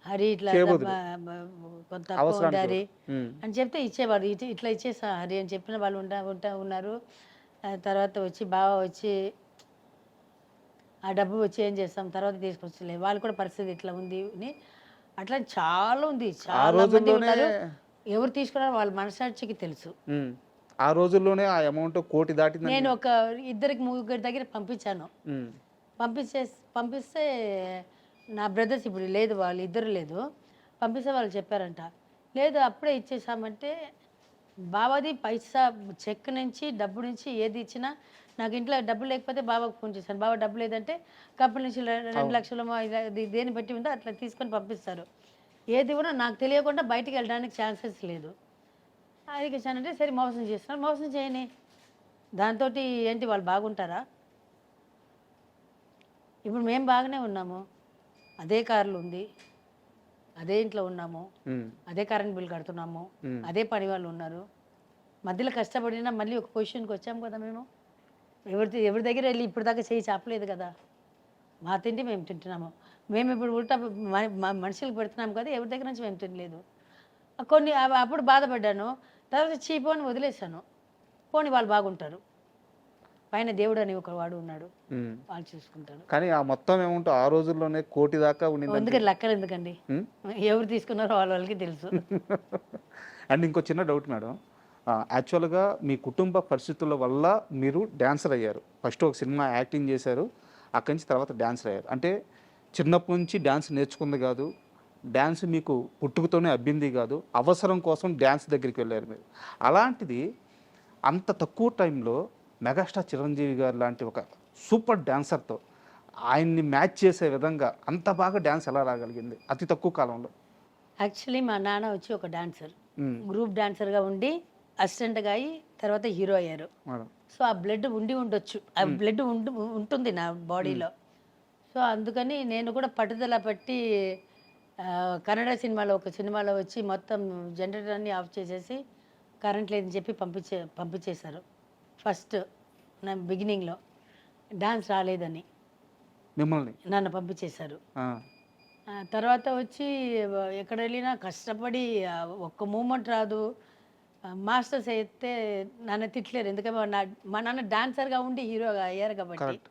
హరి ఇట్లా కొంత హరి అని చెప్తే ఇచ్చేవాడు. ఇట్లా ఇచ్చేసా హరి అని చెప్పిన వాళ్ళు ఉన్నారు. తర్వాత వచ్చి బాగా వచ్చి ఆ డబ్బు వచ్చి ఏం చేస్తాం, తర్వాత తీసుకొచ్చలే, వాళ్ళు కూడా పరిస్థితి ఇట్లా ఉంది అని. అట్లా చాలా ఉంది, చాలా మంది ఉన్నారు. ఎవరు తీసుకున్నారో వాళ్ళ మనసాక్షికి తెలుసు. ఆ రోజుల్లోనే ఆ అమౌంట్ 1 కోటి దాటింది. నేను ఒక 2-3 దగ్గర పంపించాను. పంపిస్తే నా బ్రదర్స్ ఇప్పుడు లేదు, వాళ్ళు ఇద్దరు లేదు, పంపిస్తే వాళ్ళు చెప్పారంట, లేదు అప్పుడే ఇచ్చేసామంటే. బాబాది పైసా చెక్ నుంచి డబ్బు నుంచి ఏది ఇచ్చినా, నాకు ఇంట్లో డబ్బు లేకపోతే బాబాకు ఫోన్ చేశాను, బాబా డబ్బు లేదంటే కంపెనీ నుంచి 2 లక్షలు దేని బట్టి ఉందో అట్లా తీసుకొని పంపిస్తారు. ఏది కూడా నాకు తెలియకుండా బయటికి వెళ్ళడానికి ఛాన్సెస్ లేదు. అది ఇచ్చానంటే సరే మోసం చేస్తున్నారు, మోసం చేయని దాంతో ఏంటి వాళ్ళు బాగుంటారా? ఇప్పుడు మేము బాగానే ఉన్నాము, అదే కార్లు ఉంది, అదే ఇంట్లో ఉన్నాము, అదే కరెంట్ బిల్ కడుతున్నాము, అదే పని వాళ్ళు ఉన్నారు. మధ్యలో కష్టపడినా మళ్ళీ ఒక పొజిషన్కి వచ్చాము కదా. మేము ఎవరి దగ్గర వెళ్ళి ఇప్పుడు దాకా చేయి చాపలేదు కదా. మా తిండి మేము తింటున్నాము. మేము ఇప్పుడు ఉల్టా మనుషులకు పెడుతున్నాము కదా, ఎవరి దగ్గర నుంచి మేము తినలేదు. కొన్ని అప్పుడు బాధపడ్డాను, తర్వాత చీపోని వదిలేశాను. పోనీ వాళ్ళు బాగుంటారు, పైన దేవుడు అని ఒక వాడు ఉన్నాడు, వాళ్ళు చూసుకుంటారు. కానీ ఆ మొత్తం ఏమంటూ ఆ రోజుల్లోనే 1 కోటి దాకా ఉండింది. ఎందుకంటే లెక్కలు ఎందుకండి, ఎవరు తీసుకున్నారో వాళ్ళకి తెలుసు. అండ్ ఇంకో చిన్న డౌట్ మేడం, యాక్చువల్గా మీ కుటుంబ పరిస్థితుల వల్ల మీరు డ్యాన్సర్ అయ్యారు. ఫస్ట్ ఒక సినిమా యాక్టింగ్ చేశారు, అక్కడి నుంచి తర్వాత డ్యాన్సర్ అయ్యారు. అంటే చిన్నప్పటి నుంచి డ్యాన్స్ నేర్చుకుంది కాదు, డ్యాన్స్ మీకు పుట్టుకతోనే అబ్బింది కాదు, అవసరం కోసం డ్యాన్స్ దగ్గరికి వెళ్ళారు మీరు. అలాంటిది అంత తక్కువ టైంలో మెగాస్టార్ చిరంజీవి గారు లాంటి ఒక సూపర్ డ్యాన్సర్తో ఆయన్ని మ్యాచ్ చేసే విధంగా అంత బాగా డ్యాన్స్ ఎలా రాగలిగింది అతి తక్కువ కాలంలో? యాక్చువల్లీ మా నాన్న వచ్చి ఒక డాన్సర్, మ్మ్. గ్రూప్ డాన్సర్గా ఉండి అసిస్టెంట్గా అయ్యి తర్వాత హీరో అయ్యారు. మేడం. సో ఆ బ్లడ్ ఉండొచ్చు, ఆ బ్లడ్ ఉంటుంది నా బాడీలో. సో అందుకని నేను కూడా పట్టుదల పట్టి కన్నడ సినిమాలో ఒక సినిమాలో వచ్చి మొత్తం జనరేటర్ అన్ని ఆఫ్ చేసేసి కరెంట్ లేదని చెప్పి పంపించేశారు. ఫస్ట్ నా బిగినింగ్లో డాన్స్ రాలేదని మిమ్మల్ని నన్ను పంపించేశారు. ఆ. తర్వాత వచ్చి ఎక్కడ వెళ్ళినా కష్టపడి ఒక్క మూమెంట్ రాదు. మాస్టర్స్ అయితే నన్ను తిట్టలేరు, ఎందుకంటే మా నాన్న డాన్సర్గా ఉండి హీరోగా అయ్యారు కాబట్టి. కరెక్ట్.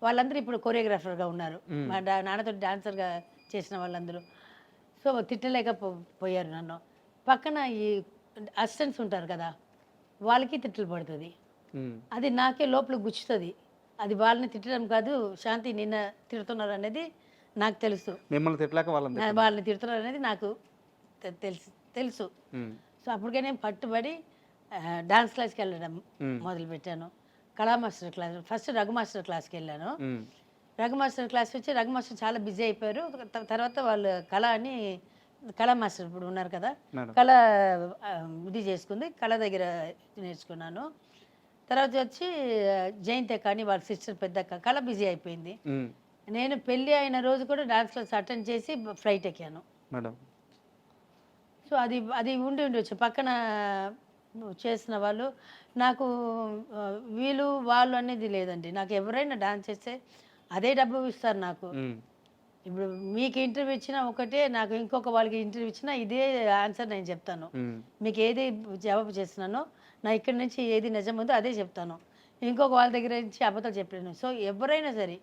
వాళ్ళందరూ ఇప్పుడు కొరియోగ్రాఫర్గా ఉన్నారు. మా నాన్నతో డాన్సర్గా చేసిన వాళ్ళందరూ. సో తిట్టలేకపోయారు నన్ను. పక్కన ఈ అసిస్టెంట్స్ ఉంటారు కదా, వాళ్ళకి తిట్లు పడుతుంది. అది నాకే లోపల గుచ్చుతుంది. అది వాళ్ళని తిట్టడం కాదు, శాంతి నిన్న తిడుతున్నారు అనేది నాకు తెలుసు. మిమ్మల్ని తిట్టలేక వాళ్ళని తిడుతున్నారు అనేది నాకు తెలుసు. సో అప్పటికే నేను పట్టుబడి డాన్స్ క్లాస్కి వెళ్ళడం మొదలుపెట్టాను. కళా master class, first Raghu master క్లాస్కి వెళ్ళాను. రఘు మాస్టర్ క్లాస్ వచ్చి రఘు మాస్టర్ చాలా బిజీ అయిపోయారు. తర్వాత వాళ్ళు కళా మాస్టర్ ఇప్పుడు ఉన్నారు కదా, కళ ఇది చేసుకుంది, కళ దగ్గర నేర్చుకున్నాను. తర్వాత వచ్చి జయంతి కానీ వాళ్ళ సిస్టర్ పెద్దక్క, కళ బిజీ అయిపోయింది. నేను పెళ్ళి అయిన రోజు కూడా డాన్స్ క్లాస్ అటెండ్ చేసి ఫ్లైట్ ఎక్కాను మేడం. సో అది ఉండొచ్చు పక్కన చేసిన వాళ్ళు. నాకు వీళ్ళు వాళ్ళు అనేది లేదండి. నాకు ఎవరైనా డాన్స్ చేస్తే అదే డబ్బు ఇస్తారు నాకు. ఇప్పుడు మీకు ఇంటర్వ్యూ ఇచ్చినా ఒకటే, నాకు ఇంకొక వాళ్ళకి ఇంటర్వ్యూ ఇచ్చినా ఇదే ఆన్సర్ నేను చెప్తాను. మీకు ఏది జవాబు చేస్తున్నానో, నా ఇక్కడి నుంచి ఏది నిజం ఉందో అదే చెప్తాను. ఇంకొక వాళ్ళ దగ్గర నుంచి అబద్ధాలు చెప్పలేను. సో ఎవరైనా సరే,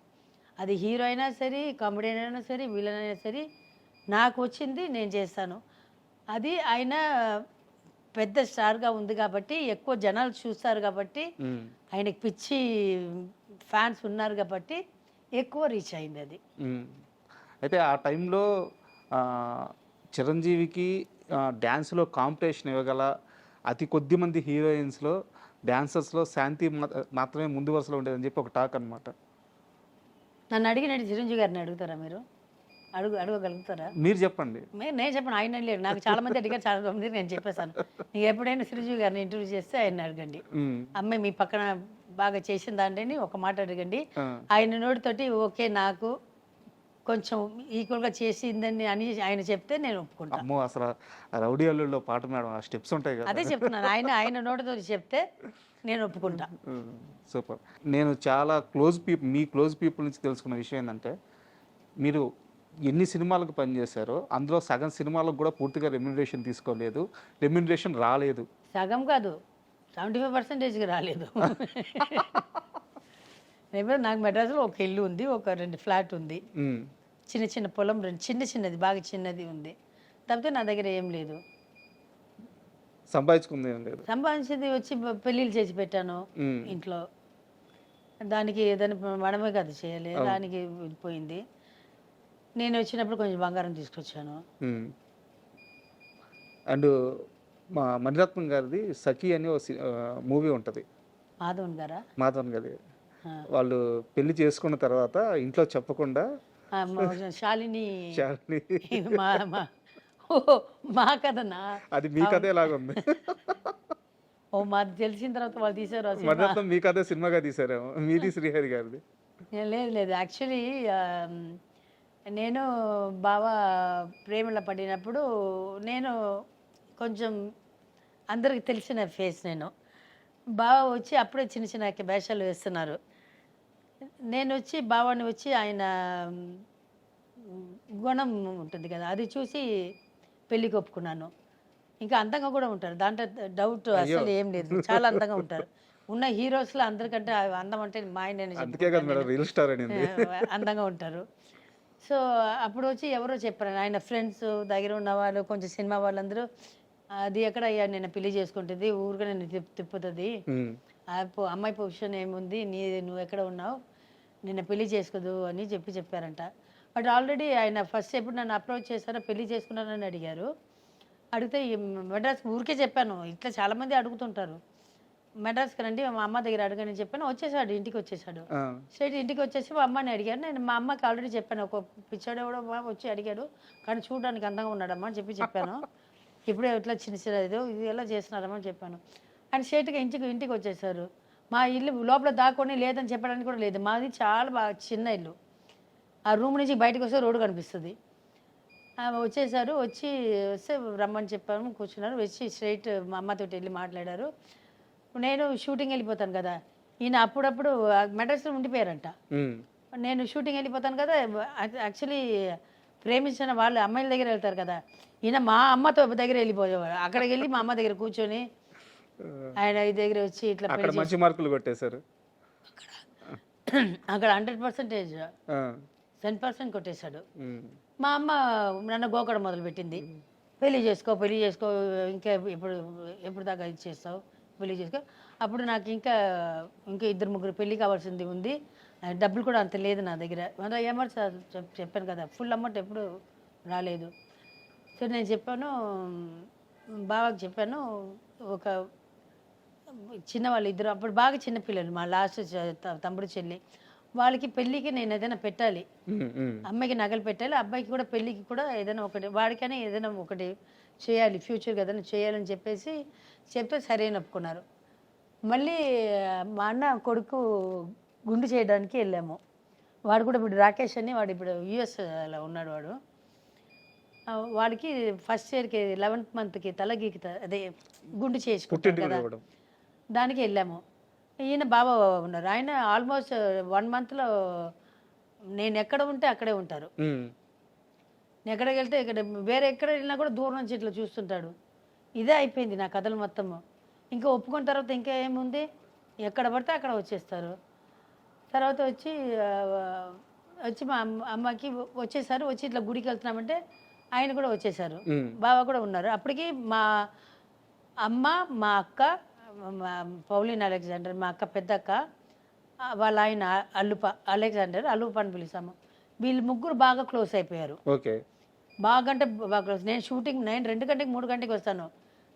అది హీరో అయినా సరే, కామెడీ అయినా సరే, విలన్ అయినా సరే, నాకు వచ్చింది నేను చేస్తాను. అది ఆయన పెద్ద స్టార్గా ఉంది కాబట్టి, ఎక్కువ జనాలు చూస్తారు కాబట్టి, ఆయనకి పిచ్చి ఫ్యాన్స్ ఉన్నారు కాబట్టి ఎక్కువ రీచ్ అయింది అది. అయితే ఆ టైంలో చిరంజీవికి డ్యాన్స్లో కాంపిటీషన్ ఇవ్వగల అతి కొద్ది మంది హీరోయిన్స్లో, డాన్సర్స్లో శాంతి మాత్రమే ముందు వరుసలో ఉండేదని చెప్పి ఒక టాక్ అనమాట. నన్ను అడిగినట్టు చిరంజీవి గారిని అడుగుతారా మీరు? అడగగలుగుతారా? మీరు చెప్పండి. నేను చెప్పను, ఆయన లేడు. నాకు చాలా మంది అడిగారు, చాలా మంది నేను చెప్పేశాను. నీకు ఎప్పుడైనా చిరంజీవి గారిని ఇంటర్వ్యూ చేస్తే ఆయన అడగండి. అమ్మాయి మీ పక్కన బాగా చేసిన దాంట్లోని ఒక మాట అడగండి. ఆయన నోటితోటి ఓకే నాకు కొంచెం ఈక్వల్గా చేసిందని అని ఆయన చెప్తే నేను ఒప్పుకుంటాను. అమ్మో, అసలు రౌడీ అల్లుల్లో పాట మేడం, ఆ స్టెప్స్ ఉంటాయి కదా. అదే చెప్తున్నాను, ఆయన నోటితో చెప్తే నేను ఒప్పుకుంటా. సూపర్. నేను చాలా మీ క్లోజ్ పీపుల్ నుంచి తెలుసుకున్న విషయం ఏంటంటే, మీరు ఎన్ని సినిమాలకు పనిచేశారో అందులో సగం సినిమాలకు కూడా పూర్తిగా రెమ్యునరేషన్ తీసుకోలేదు, రెమ్యునరేషన్ రాలేదు. సగం కాదు, 75% రాలేదు. నాకు మెడ్రాస్లో ఒక ఇల్లు ఉంది, ఒక 2 ఫ్లాట్ ఉంది, చిన్న పొలం, చిన్నది బాగా చిన్నది ఉంది. తప్పితే నా దగ్గర ఏం లేదు. సంపాదించుకుంది ఏం లేదు. సంపాదించింది వచ్చి పెళ్ళిళ్ళు చేసి పెట్టాను ఇంట్లో. దానికి ఏదైనా మనమే కదా చేయాలి, దానికి పోయింది. నేను వచ్చినప్పుడు కొంచెం బంగారం తీసుకొచ్చాను. అండ్ మా మణిరత్నం గారిది సఖి అని మూవీ ఉంటుంది, మాధవన్ గారి. వాళ్ళు పెళ్లి చేసుకున్న తర్వాత ఇంట్లో చెప్పకుండా శాలిని మా కథనా? అది మీ కథే లాగా ఉంది. ఓ మాది తెలిసిన తర్వాత వాళ్ళు తీసారు. మణిరత్నం మీ కథే సినిమాగా తీసారేమో, మీది శ్రీహరి గారిది. లేదు, యాక్చువల్లీ నేను బావ ప్రేమలో పడినప్పుడు నేను కొంచెం అందరికి తెలిసిన ఫేస్. నేను బావ వచ్చి అప్పుడే చిన్న వేషాలు వేస్తున్నారు. నేను వచ్చి బావాని వచ్చి ఆయన గుణం ఉంటుంది కదా, అది చూసి పెళ్ళికి ఒప్పుకున్నాను. ఇంకా అందంగా కూడా ఉంటారు, దాంట్లో డౌట్ అసలు ఏం లేదు. చాలా అందంగా ఉంటారు. ఉన్న హీరోస్లో అందరికంటే అందం అంటే మా ఆయన అందంగా ఉంటారు. సో అప్పుడు వచ్చి ఎవరో చెప్పారు, ఆయన ఫ్రెండ్స్ దగ్గర ఉన్న వాళ్ళు, కొంచెం సినిమా వాళ్ళందరూ, అది ఎక్కడ అయ్యా నేను పెళ్లి చేసుకుంటుంది, ఊరుగా నేను తిప్పుతుంది, అమ్మాయి పొజిషన్ ఏముంది, నువ్వు ఎక్కడ ఉన్నావు, నిన్న పెళ్లి చేసుకోదు అని చెప్పారంట. బట్ ఆల్రెడీ ఆయన ఫస్ట్ ఎప్పుడు నన్ను అప్రోచ్ చేశారో పెళ్లి చేసుకున్నానని అడిగారు. అడిగితే మెడ్రాస్ ఊరికే చెప్పాను, ఇట్లా చాలామంది అడుగుతుంటారు. మెడ్రాస్కి రండి మా అమ్మ దగ్గర అడగని చెప్పాను. వచ్చేసాడు, ఇంటికి వచ్చేసాడు. స్ట్రైట్ ఇంటికి వచ్చేసి మా అమ్మని అడిగాను. నేను మా అమ్మకి ఆల్రెడీ చెప్పాను, ఒక పిచ్చాడు కూడా వచ్చి అడిగాడు, కానీ చూడడానికి అందంగా ఉన్నాడమ్మా అని చెప్పాను. ఇప్పుడే ఇట్లా చిన్న చిన్న ఇది ఎలా చేస్తున్నారమ్మా అని చెప్పాను. అండ్ స్ట్రైట్గా ఇంటికి వచ్చేసారు. మా ఇల్లు లోపల దాక్కొని లేదని చెప్పడానికి కూడా లేదు. మాది చాలా బాగా చిన్న ఇల్లు. ఆ రూమ్ నుంచి బయటకు వస్తే రోడ్డు కనిపిస్తుంది. వచ్చేసారు. వస్తే రమ్మని చెప్పాము, కూర్చున్నారు. వచ్చి స్ట్రైట్ మా అమ్మతో వెళ్ళి మాట్లాడారు. నేను షూటింగ్ వెళ్ళిపోతాను కదా, ఈయన అప్పుడప్పుడు మెడ్రాస్లో ఉండిపోయారంట. నేను షూటింగ్ వెళ్ళిపోతాను కదా, యాక్చువల్లీ ప్రేమించిన వాళ్ళు అమ్మాయిల దగ్గర వెళ్తారు కదా, ఈయన మా అమ్మతో దగ్గర వెళ్ళిపోయేవాడు. అక్కడికి వెళ్ళి మా అమ్మ దగ్గర కూర్చొని ఆయన దగ్గర వచ్చి ఇట్లా మంచి మార్కులు కొట్టేశారు. అక్కడ 100% 10% కొట్టేశాడు. మా అమ్మ నన్ను గోకడం మొదలుపెట్టింది. పెళ్లి చేసుకో ఇంకా ఎప్పుడు దాకా ఇది చేస్తావు, పెళ్లి చేసుకో. అప్పుడు నాకు ఇంకా 2-3 పెళ్లి కావాల్సింది ఉంది, డబ్బులు కూడా అంత లేదు నా దగ్గర. ఏమన్నా చెప్పాను కదా, ఫుల్ అమౌంట్ ఎప్పుడు రాలేదు. సో నేను చెప్పాను, బాబాకి చెప్పాను, ఒక చిన్న వాళ్ళు ఇద్దరు అప్పుడు బాగా చిన్నపిల్లలు, మా లాస్ట్ తమ్ముడు చెల్లి, వాళ్ళకి పెళ్ళికి నేను ఏదైనా పెట్టాలి, అమ్మాయికి నగలు పెట్టాలి, అబ్బాయికి కూడా పెళ్ళికి కూడా ఏదైనా ఒకటి, వాడికైనా ఏదైనా ఒకటి చేయాలి, ఫ్యూచర్కి ఏదైనా చేయాలని చెప్తే సరైన ఒప్పుకున్నారు. మళ్ళీ మా అన్న కొడుకు గుండు చేయడానికి వెళ్ళాము. వాడు కూడా ఇప్పుడు రాకేష్ అని, వాడు ఇప్పుడు యూఎస్లో ఉన్నాడు. వాడికి ఫస్ట్ ఇయర్కి 11th మంత్కి తలగీకి అదే గుండు చేసుకుంటారు కదా, దానికి వెళ్ళాము. ఈయన బాబా ఉన్నారు. ఆయన ఆల్మోస్ట్ 1 monthలో నేను ఎక్కడ ఉంటే అక్కడే ఉంటారు. నేను ఎక్కడికి వెళ్తే ఇక్కడ వేరే ఎక్కడ వెళ్ళినా కూడా దూరం నుంచి ఇట్లా చూస్తుంటాడు. ఇదే అయిపోయింది నా కథలు మొత్తము. ఇంకా ఒప్పుకున్న తర్వాత ఇంకా ఏముంది, ఎక్కడ పడితే అక్కడ వచ్చేస్తారు. తర్వాత వచ్చి మా అమ్మకి వచ్చేసారు. వచ్చి ఇట్లా గుడికి వెళ్తున్నామంటే ఆయన కూడా వచ్చేసారు, బావ కూడా ఉన్నారు. అప్పటికి మా అమ్మ, మా అక్క, పౌలిన్ అలెగ్జాండర్, మా అక్క పెద్ద అక్క, వాళ్ళ ఆయన అలెగ్జాండర్ అల్లుప అని పిలుస్తాము. వీళ్ళు ముగ్గురు బాగా క్లోజ్ అయిపోయారు. బాగా అంటే బాగా క్లోజ్. నేను షూటింగ్ 2 గంటకి 3 గంటకి వస్తాను,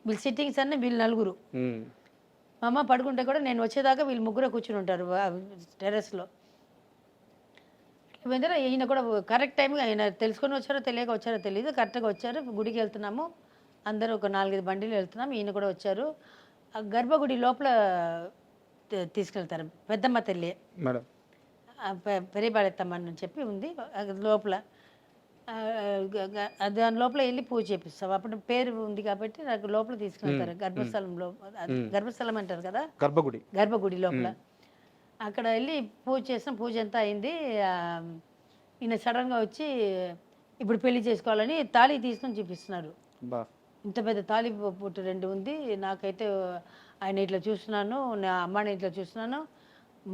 వీళ్ళు సిట్టింగ్స్ అన్నీ వీళ్ళు నలుగురు. మా అమ్మ పడుకుంటే కూడా నేను వచ్చేదాకా వీళ్ళు ముగ్గురే కూర్చుని ఉంటారు టెర్రస్లో. ఈయన కూడా కరెక్ట్ టైంగా, ఆయన తెలుసుకొని వచ్చారో తెలియక వచ్చారో తెలియదు, కరెక్ట్గా వచ్చారు. గుడికి వెళ్తున్నాము, అందరూ ఒక 4-5 బండిలు వెళ్తున్నాము. ఈయన కూడా వచ్చారు. గర్భగుడి లోపల తీసుకెళ్తారు, పెద్దమ్మ తల్లి పెరిపాళెత్తమ్మ అని చెప్పి ఉంది లోపల. దాని లోపల వెళ్ళి పూజ చేపిస్తాం. అప్పుడు పేరు ఉంది కాబట్టి నాకు లోపల తీసుకెళ్తారు. గర్భస్థలం అంటారు కదా, గర్భగుడి లోపల. అక్కడ వెళ్ళి పూజ చేసిన పూజ అంతా అయింది. ఈయన సడన్గా వచ్చి ఇప్పుడు పెళ్లి చేసుకోవాలని తాళి తీసుకొని చూపిస్తున్నారు. ఇంత పెద్ద తాళి పుట్టు 2 ఉంది. నాకైతే ఆయన ఇట్లా చూస్తున్నాను, నా అమ్మని ఇట్లా చూస్తున్నాను,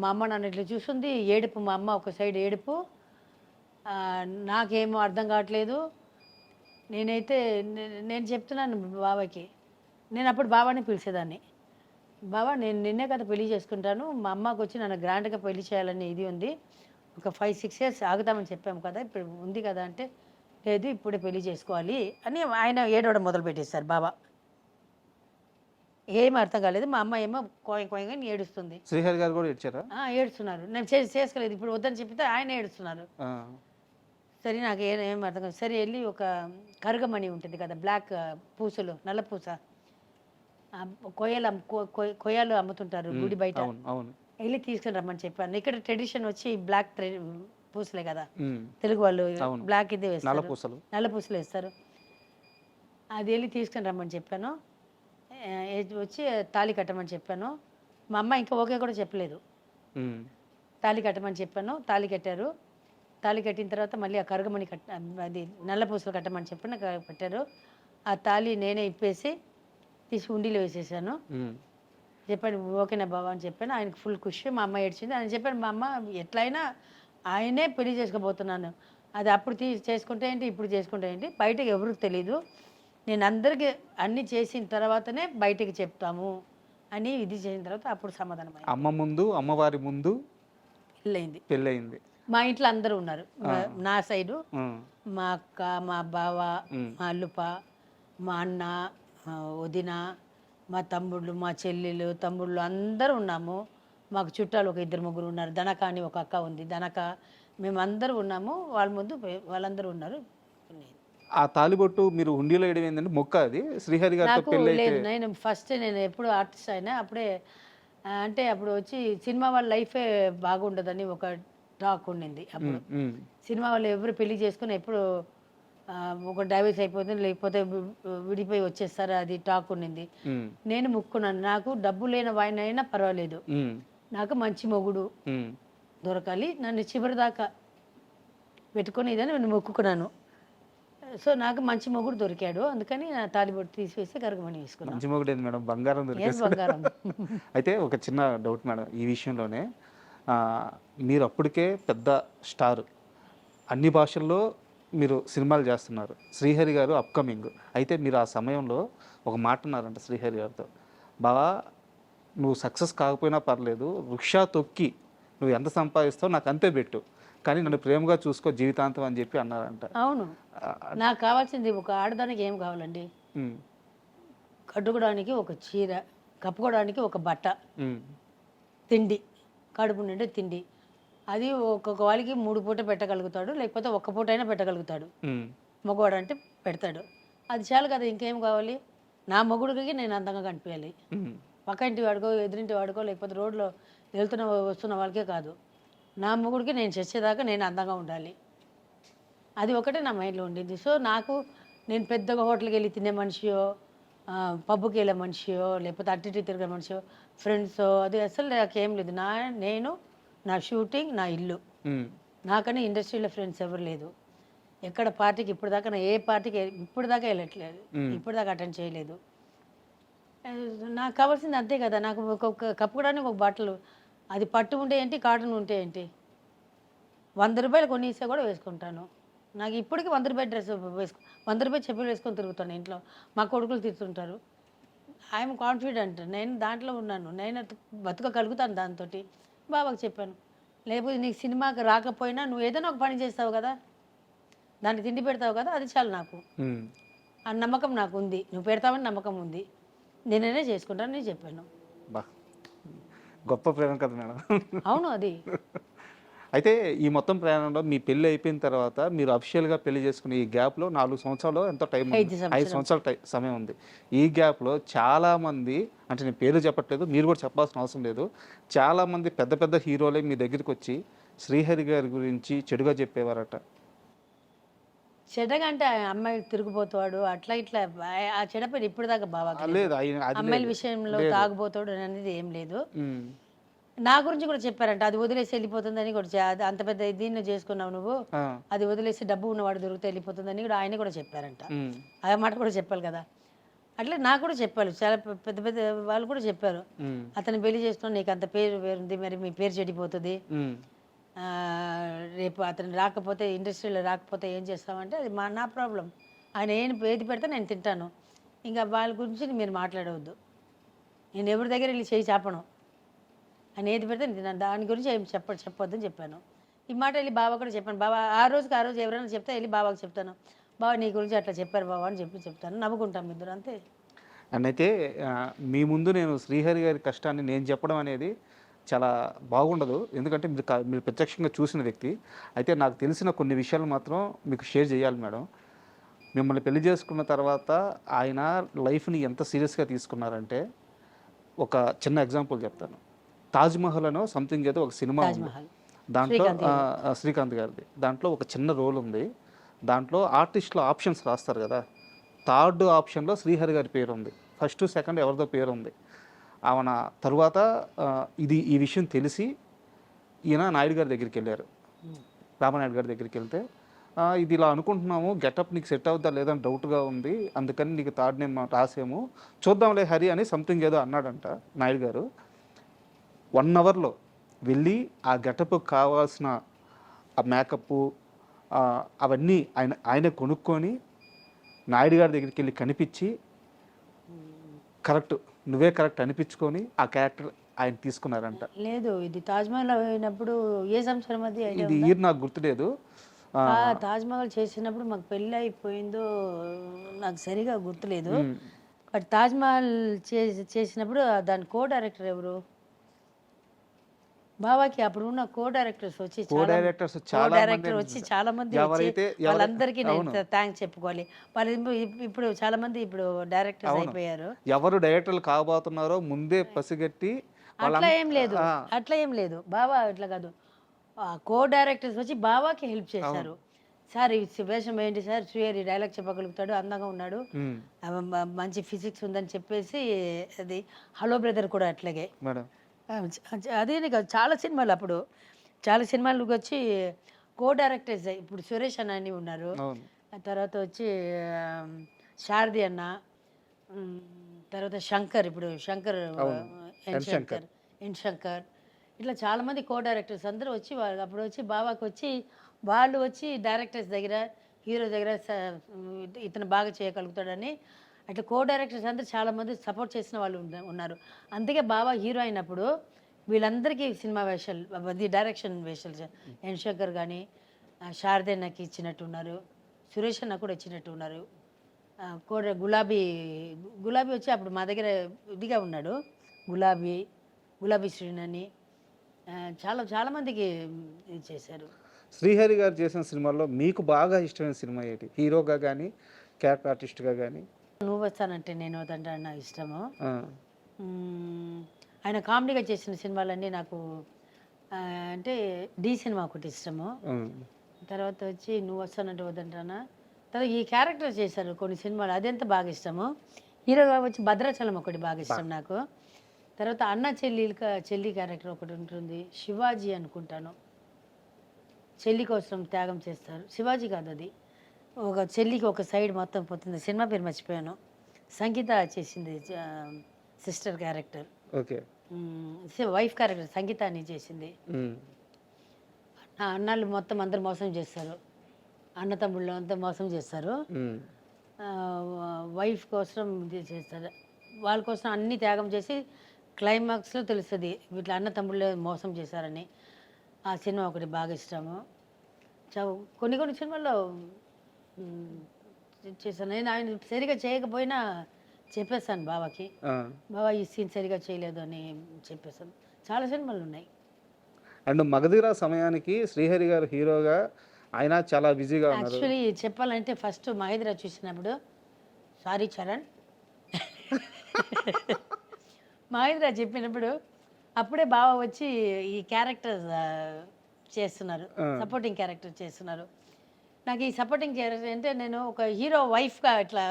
మా అమ్మ నన్ను ఇట్లా చూస్తుంది. ఏడుపు, మా అమ్మ ఒక సైడ్ ఏడుపు. నాకేమో అర్థం కావట్లేదు. నేను చెప్తున్నాను బాబాకి, నేను అప్పుడు బాబాని పిలిచేదాన్ని, బాబా నేను నిన్నే కదా పెళ్లి చేసుకుంటాను, మా అమ్మకి వచ్చి నన్ను గ్రాండ్గా పెళ్లి చేయాలని ఇది ఉంది, ఒక 5-6 years ఆగుతామని చెప్పాము కదా, ఇప్పుడు ఉంది కదా అంటే, లేదు ఇప్పుడే పెళ్లి చేసుకోవాలి అని ఆయన ఏడవడం మొదలు పెట్టేశారు. బాబా ఏం అర్థం కాలేదు. మా అమ్మ ఏమో కోయంగా ఏడుస్తుంది. శ్రీహరి గారు కూడా ఏడ్చారా? ఏడుస్తున్నారు. నేను చేసుకోలేదు, ఇప్పుడు వద్దని చెప్పితే ఆయన ఏడుస్తున్నారు. సరే నాకు ఏం అర్థం కాదు. సరే వెళ్ళి ఒక కరుగమణి ఉంటుంది కదా, బ్లాక్ పూసలు, నల్ల పూస, కొయ్యలు అమ్ముతుంటారు గుడి బయట, వెళ్ళి తీసుకుని రమ్మని చెప్పాను. ఇక్కడ ట్రెడిషన్ వచ్చి బ్లాక్ పూసలే కదా, తెలుగు వాళ్ళు బ్లాక్ ఇదే వేస్తారు, నల్ల పూసలు వేస్తారు. అది వెళ్ళి తీసుకుని రమ్మని చెప్పాను. వచ్చి తాళి కట్టమని చెప్పాను. మా అమ్మ ఇంకా ఓకే కూడా చెప్పలేదు. తాళి కట్టమని చెప్పాను, తాళి కట్టారు. తాళి కట్టిన తర్వాత మళ్ళీ ఆ కరుగమణి అది నల్ల పూసలు కట్టమని చెప్పాను, కట్టారు. ఆ తాళి నేనే ఇప్పేసి తీసి ఉండిలో వేసేసాను. చెప్పాను ఓకేనా బాబా అని చెప్పాను. ఆయనకు ఫుల్ ఖుషి. మా అమ్మ ఏడ్చింది. ఆయన చెప్పాను, మా అమ్మ ఎట్లయినా ఆయనే పెళ్లి చేసుకోబోతున్నాను, అది అప్పుడు చేసుకుంటే ఏంటి, ఇప్పుడు చేసుకుంటే ఏంటి, బయటకు ఎవరికి తెలీదు, నేను అందరికీ అన్నీ చేసిన తర్వాతనే బయటకు చెప్తాము అని ఇది చేసిన తర్వాత అప్పుడు సమాధానం అయింది. అమ్మ ముందు, అమ్మవారి ముందు పెళ్ళయింది. మా ఇంట్లో అందరూ ఉన్నారు. నా సైడు మా అక్క, మా బావ, మా అల్లుప, మా అన్న, వదిన, మా తమ్ముళ్ళు, మా చెల్లెలు, తమ్ముళ్ళు అందరూ ఉన్నాము. మాకు చుట్టాలు ఒక 2-3 ఉన్నారు. ధనక అని ఒక అక్క ఉంది. ధనక మేమందరూ ఉన్నాము. వాళ్ళ ముందు వాళ్ళందరూ ఉన్నారు. ఆ తాలిబొట్టు మీరు హుండీలో వేయడం ఏంటంటే మొక్క అది శ్రీహరి గారితో నాకు పెళ్ళి అయితే లేదు, నేను ఎప్పుడు ఆర్టిస్ట్ అయినా అప్పుడే అంటే అప్పుడు వచ్చి సినిమా వాళ్ళ లైఫే బాగుండదని ఒక టాక్ ఉండింది. అప్పుడు సినిమా వాళ్ళు ఎవరు పెళ్లి చేసుకుని ఎప్పుడు ఒక డైవర్స్ అయిపోతుంది, లేకపోతే విడిపోయి వచ్చేస్తారు, అది టాక్ ఉండింది. నేను ముక్కున్నాను, నాకు డబ్బు లేని వాయినైనా పర్వాలేదు, నాకు మంచి మొగుడు దొరకాలి, నన్ను చివరి దాకా పెట్టుకొని ఇదని నేను మొక్కుకున్నాను. సో నాకు మంచి మొగుడు దొరికాడు, అందుకని నా తాలిబొట్టు తీసివేసి కరగమని వేసుకున్నాను. మంచి మొగుడు ఏంది మేడం, బంగారం దొరికేసి. బంగారం. అయితే ఒక చిన్న డౌట్ మేడం ఈ విషయంలోనే, మీరు అప్పటికే పెద్ద స్టార్, అన్ని భాషల్లో మీరు సినిమాలు చేస్తున్నారు, శ్రీహరి గారు అప్కమింగ్. అయితే మీరు ఆ సమయంలో ఒక మాట అన్నారంట శ్రీహరి గారితో, బావా నువ్వు సక్సెస్ కాకపోయినా పర్లేదు, రిక్షా తొక్కి నువ్వు ఎంత సంపాదిస్తావు నాకు అంతే పెట్టు, కానీ నన్ను ప్రేమగా చూసుకో జీవితాంతం అని చెప్పి అన్నారంట. అవును, నాకు కావాల్సింది ఒక ఆడదానికి ఏం కావాలండి, కట్టుకోవడానికి ఒక చీర, కప్పుకోవడానికి ఒక బట్ట, తిండి, కడుపు నిండే తిండి. అది ఒక్కొక్క వాళ్ళకి 3 పూట పెట్టగలుగుతాడు, లేకపోతే 1 పూట అయినా పెట్టగలుగుతాడు. మగవాడు అంటే పెడతాడు, అది చాలు కదా, ఇంకేం కావాలి. నా మొగుడికి నేను అందంగా కనిపించాలి, పక్క ఇంటి వాడుకో, ఎదురింటి వాడుకో, లేకపోతే రోడ్లో వస్తున్న వాళ్ళకే కాదు, నా మొగుడికి నేను చచ్చేదాకా నేను అందంగా ఉండాలి. అది ఒకటే నా మైండ్లో ఉండింది. సో నేను పెద్దగా హోటల్కి వెళ్ళి తినే మనిషియో, పబ్కి వెళ్ళే మనిషియో, లేకపోతే అట్టి తిరిగే మనిషియో, ఫ్రెండ్సో, అది అసలు నాకేం లేదు. నా షూటింగ్, నా ఇల్లు, నాకని ఇండస్ట్రీలో ఫ్రెండ్స్ ఎవరు లేదు. ఎక్కడ పార్టీకి ఏ పార్టీకి ఇప్పుడు దాకా వెళ్ళట్లేదు, ఇప్పుడు దాకా అటెండ్ చేయలేదు. నాకు కావాల్సింది అంతే కదా, నాకు ఒక్కొక్క కప్పుకోవడానికి ఒక బట్టలు, అది పట్టు ఉంటే ఏంటి, కాటన్ ఉంటే ఏంటి, 100 రూపాయలు కొన్ని ఇస్తే కూడా వేసుకుంటాను. నాకు ఇప్పటికీ 100 రూపాయల డ్రెస్ 100 రూపాయలు చెప్పులు వేసుకొని తిరుగుతాను ఇంట్లో. మా కొడుకులు తిరుగుతుంటారు. ఐఎమ్ కాన్ఫిడెంట్, నేను దాంట్లో ఉన్నాను, నేను బతకగలుగుతాను. దాంతో బాబాకి చెప్పాను, లేకపోతే నీకు సినిమాకి రాకపోయినా నువ్వు ఏదైనా ఒక పని చేస్తావు కదా, దాన్ని తిండి పెడతావు కదా, అది చాలు నాకు. ఆ నమ్మకం నాకు ఉంది, నువ్వు పెడతావని నమ్మకం ఉంది, నేనైనా చేసుకుంటాను నేను చెప్పాను. గొప్ప ప్రేమ కదా మేడం. అవును, అది. అయితే ఈ మొత్తం ప్రయాణంలో మీ పెళ్ళి అయిపోయిన తర్వాత మీరు అఫీషియల్గా పెళ్లి చేసుకునే ఈ గ్యాప్లో 4 సంవత్సరాలు ఎంతో టైం, 5 సంవత్సరాల సమయం ఉంది. ఈ గ్యాప్లో చాలామంది, అంటే నేను పేరు చెప్పట్లేదు, మీరు కూడా చెప్పాల్సిన అవసరం లేదు, చాలామంది పెద్ద పెద్ద హీరోలే మీ దగ్గరికి వచ్చి శ్రీహరి గారి గురించి చెడుగా చెప్పేవారట. చెడ్డగా అంటే అమ్మాయి తిరిగిపోతాడు అట్లా ఇట్లా, ఆ చెడ్డ పేరు ఇప్పుడు దాకా బాగా లేదు, అమ్మాయిల విషయంలో తాగుపోతాడు అనేది ఏం లేదు. నా గురించి కూడా చెప్పారంట, అది వదిలేసి వెళ్ళిపోతుందని కూడా, అంత పెద్ద దీన్ని చేసుకున్నావు నువ్వు, అది వదిలేసి డబ్బు ఉన్నవాడు దొరికితే వెళ్ళిపోతుందని కూడా ఆయన కూడా చెప్పారంట. ఆ మాట కూడా చెప్పాలి కదా, అట్లా నాకు కూడా చెప్పారు, చాలా పెద్ద పెద్ద వాళ్ళు కూడా చెప్పారు, అతను పెళ్లి చేసుకుని నీకు అంత పేరు వేరుంది, మరి మీ పేరు చెడిపోతుంది, రేపు అతను రాకపోతే, ఇండస్ట్రీలో రాకపోతే ఏం చేస్తామంటే అది నా ప్రాబ్లం, ఆయన ఏది పెడితే నేను తింటాను, ఇంకా వాళ్ళ గురించి మీరు మాట్లాడవద్దు, నేను ఎవరి దగ్గర వెళ్ళి చేయి చాపను, ఆయన ఏది పెడితే నేను తిన్నాను, దాని గురించి ఏం చెప్పొద్దని చెప్పాను. ఈ మాట వెళ్ళి బాబా కూడా చెప్పాను, బాబా ఆ రోజు ఎవరైనా చెప్తే వెళ్ళి బాబాకి చెప్తాను, బాబా నీ గురించి అట్లా చెప్పారు బాబా అని చెప్తాను, నవ్వుకుంటాం ఇద్దరు అంతే. అండ్ అయితే మీ ముందు నేను శ్రీహరి గారి కష్టాన్ని నేను చెప్పడం అనేది చాలా బాగుండదు, ఎందుకంటే మీరు ప్రత్యక్షంగా చూసిన వ్యక్తి. అయితే నాకు తెలిసిన కొన్ని విషయాలు మాత్రం మీకు షేర్ చేయాలి మేడం. మిమ్మల్ని పెళ్లి చేసుకున్న తర్వాత ఆయన లైఫ్ని ఎంత సీరియస్గా తీసుకున్నారంటే, ఒక చిన్న ఎగ్జాంపుల్ చెప్తాను. తాజ్మహల్ అనో సంథింగ్ ఏదో ఒక సినిమా ఉంది, దాంట్లో శ్రీకాంత్ గారిది, దాంట్లో ఒక చిన్న రోల్ ఉంది, దాంట్లో ఆర్టిస్టులు ఆప్షన్స్ రాస్తారు కదా, 3rd ఆప్షన్లో శ్రీహరి గారి పేరు ఉంది, 1st 2nd ఎవరిదో పేరు ఉంది. ఆమె తరువాత ఈ విషయం తెలిసి ఈయన నాయుడు గారి దగ్గరికి వెళ్ళారు, రామనాయుడు గారి దగ్గరికి వెళ్తే, ఇది ఇలా అనుకుంటున్నాము, గెటప్ నీకు సెట్ అవుద్దా లేదని డౌట్గా ఉంది, అందుకని నీకు 3rd నేమ్ రాసేము, చూద్దాంలే హరి అని సంథింగ్ ఏదో అన్నాడంట నాయుడు గారు. 1 అవర్లో వెళ్ళి ఆ గెటప్ కావాల్సిన ఆ మేకప్ అవన్నీ ఆయన కొనుక్కొని నాయుడు గారి దగ్గరికి వెళ్ళి కనిపించి, నువ్వే కరెక్ట్ అనిపించుకొని ఆ క్యారెక్టర్ ఆయన తీసుకున్నారంట. లేదు, ఇది తాజ్మహల్ అయినప్పుడు ఏ సంవత్సరం ఇది ఇయర్ నాకు గుర్తులేదు. తాజ్మహల్ చేసినప్పుడు మాకు పెళ్ళి అయిపోయిందో నాకు సరిగా గుర్తులేదు, బట్ తాజ్మహల్ చేసినప్పుడు దాని కో డైరెక్టర్ ఎవరు? బాబాకి అప్పుడు ఉన్న కో డైరెక్టర్స్ వచ్చి డైరెక్టర్స్ చాలా డైరెక్టర్ వచ్చి చాలా మంది వచ్చి ఎవరైతే వాళ్ళందరికీ నేను థ్యాంక్స్ చెప్పుకోవాలి. వాళ్ళు ఇప్పుడు చాలా మంది ఇప్పుడు డైరెక్టర్స్ అయిపోయారు. ఎవరు డైరెక్టర్లు కాబోతున్నారో ముందే పసిగట్టి అట్లా ఏం లేదు, అట్లా ఏం లేదు. బాబా ఇట్లా కాదు, కో డైరెక్టర్స్ వచ్చి బాబాకి హెల్ప్ చేశారు. సార్ ఈ వేషం ఏంటి సార్, శ్రీహరి డైలాగ్ చెప్పగలుగుతాడు, అందంగా ఉన్నాడు, మంచి ఫిజిక్స్ ఉందని చెప్పేసి అది హలో బ్రదర్ కూడా అట్లాగే. మేడం అదే కాదు, చాలా సినిమాలు అప్పుడు చాలా సినిమాలకు వచ్చి కో డైరెక్టర్స్ ఇప్పుడు సురేష్ అన్న అని ఉన్నారు. తర్వాత వచ్చి శారది అన్న, తర్వాత శంకర్, ఇప్పుడు శంకర్ ఎన్ శంకర్, ఇట్లా చాలామంది కో డైరెక్టర్స్ అందరూ వచ్చి వాళ్ళు అప్పుడు వచ్చి బాబాకి వచ్చి వాళ్ళు వచ్చి డైరెక్టర్స్ దగ్గర హీరో దగ్గర ఇతను బాగా చేయగలుగుతాడని అట్లా కో డైరెక్టర్స్ అందరూ చాలామంది సపోర్ట్ చేసిన వాళ్ళు ఉన్నారు. అందుకే బాబా హీరో అయినప్పుడు వీళ్ళందరికీ సినిమా వేషాలు, అది డైరెక్షన్ వేషాలు, ఎన్ శంకర్ కానీ శారదన్నకి ఇచ్చినట్టున్నారు, సురేష్ అన్న కూడా ఇచ్చినట్టున్నారు. గులాబీ వచ్చి అప్పుడు మా దగ్గర ఇదిగా ఉన్నాడు, గులాబీ శ్రీనని చాలామందికి ఇది చేశారు. శ్రీహరి గారు చేసిన సినిమాల్లో మీకు బాగా ఇష్టమైన సినిమా ఏంటి? హీరోగా కానీ క్యారెక్టర్ ఆర్టిస్ట్గా కానీ? నువ్వు వస్తానంటే నేను వద్దంటే నా ఇష్టము. ఆయన కామెడీగా చేసిన సినిమాలన్నీ నాకు అంటే డి సినిమా ఒకటి ఇష్టము. తర్వాత వచ్చి నువ్వు వస్తానంటే వద్దంటానా. తర్వాత ఈ క్యారెక్టర్ చేశారు కొన్ని సినిమాలు, అదెంత బాగా ఇష్టము. హీరోగా వచ్చి భద్రాచలం ఒకటి బాగా ఇష్టం నాకు. తర్వాత అన్న చెల్లి క్యారెక్టర్ ఒకటి ఉంటుంది, శివాజీ అనుకుంటాను, చెల్లి కోసం త్యాగం చేస్తారు. శివాజీ కాదు, అది ఒక చెల్లికి ఒక సైడ్ మొత్తం పోతుంది, సినిమా పేరు మర్చిపోయాను. సంగీత చేసింది sister character, okay, wife character Sangeetha అని చేసింది. అన్నాళ్ళు మొత్తం అందరు మోసం చేస్తారు, అన్న తమ్ముళ్ళు అంతా మోసం చేస్తారు. వైఫ్ కోసం ఇది చేస్తారు, వాళ్ళ కోసం అన్ని త్యాగం చేసి క్లైమాక్స్లో తెలుస్తుంది వీటిలో అన్న తమ్ముళ్ళు మోసం చేశారని. ఆ సినిమా ఒకటి బాగా ఇష్టము. కొన్ని సినిమాల్లో చేశాను. నేను ఆయన సరిగా చేయకపోయినా చెప్పేస్తాను బాబాకి, బాబా ఈ సీన్ సరిగా చేయలేదు అని చెప్పేస్తాను. చాలా సినిమాలు ఉన్నాయి. అండ్ మగధీర సమయానికి శ్రీహరి గారు హీరోగా ఆయన చాలా బిజీగా ఉన్నారు. యాక్చువల్లీ చెప్పాలంటే ఫస్ట్ మహేంద్ర చూసినప్పుడు, సారీ చరణ్, మహేంద్ర చెప్పినప్పుడు అప్పుడే బావ వచ్చి ఈ క్యారెక్టర్ చేస్తున్నారు, సపోర్టింగ్ క్యారెక్టర్ చేస్తున్నారు. నాకు ఈ సపోర్టింగ్ క్యారెక్టర్ అంటే నేను ఒక హీరో వైఫ్గా ఇట్లా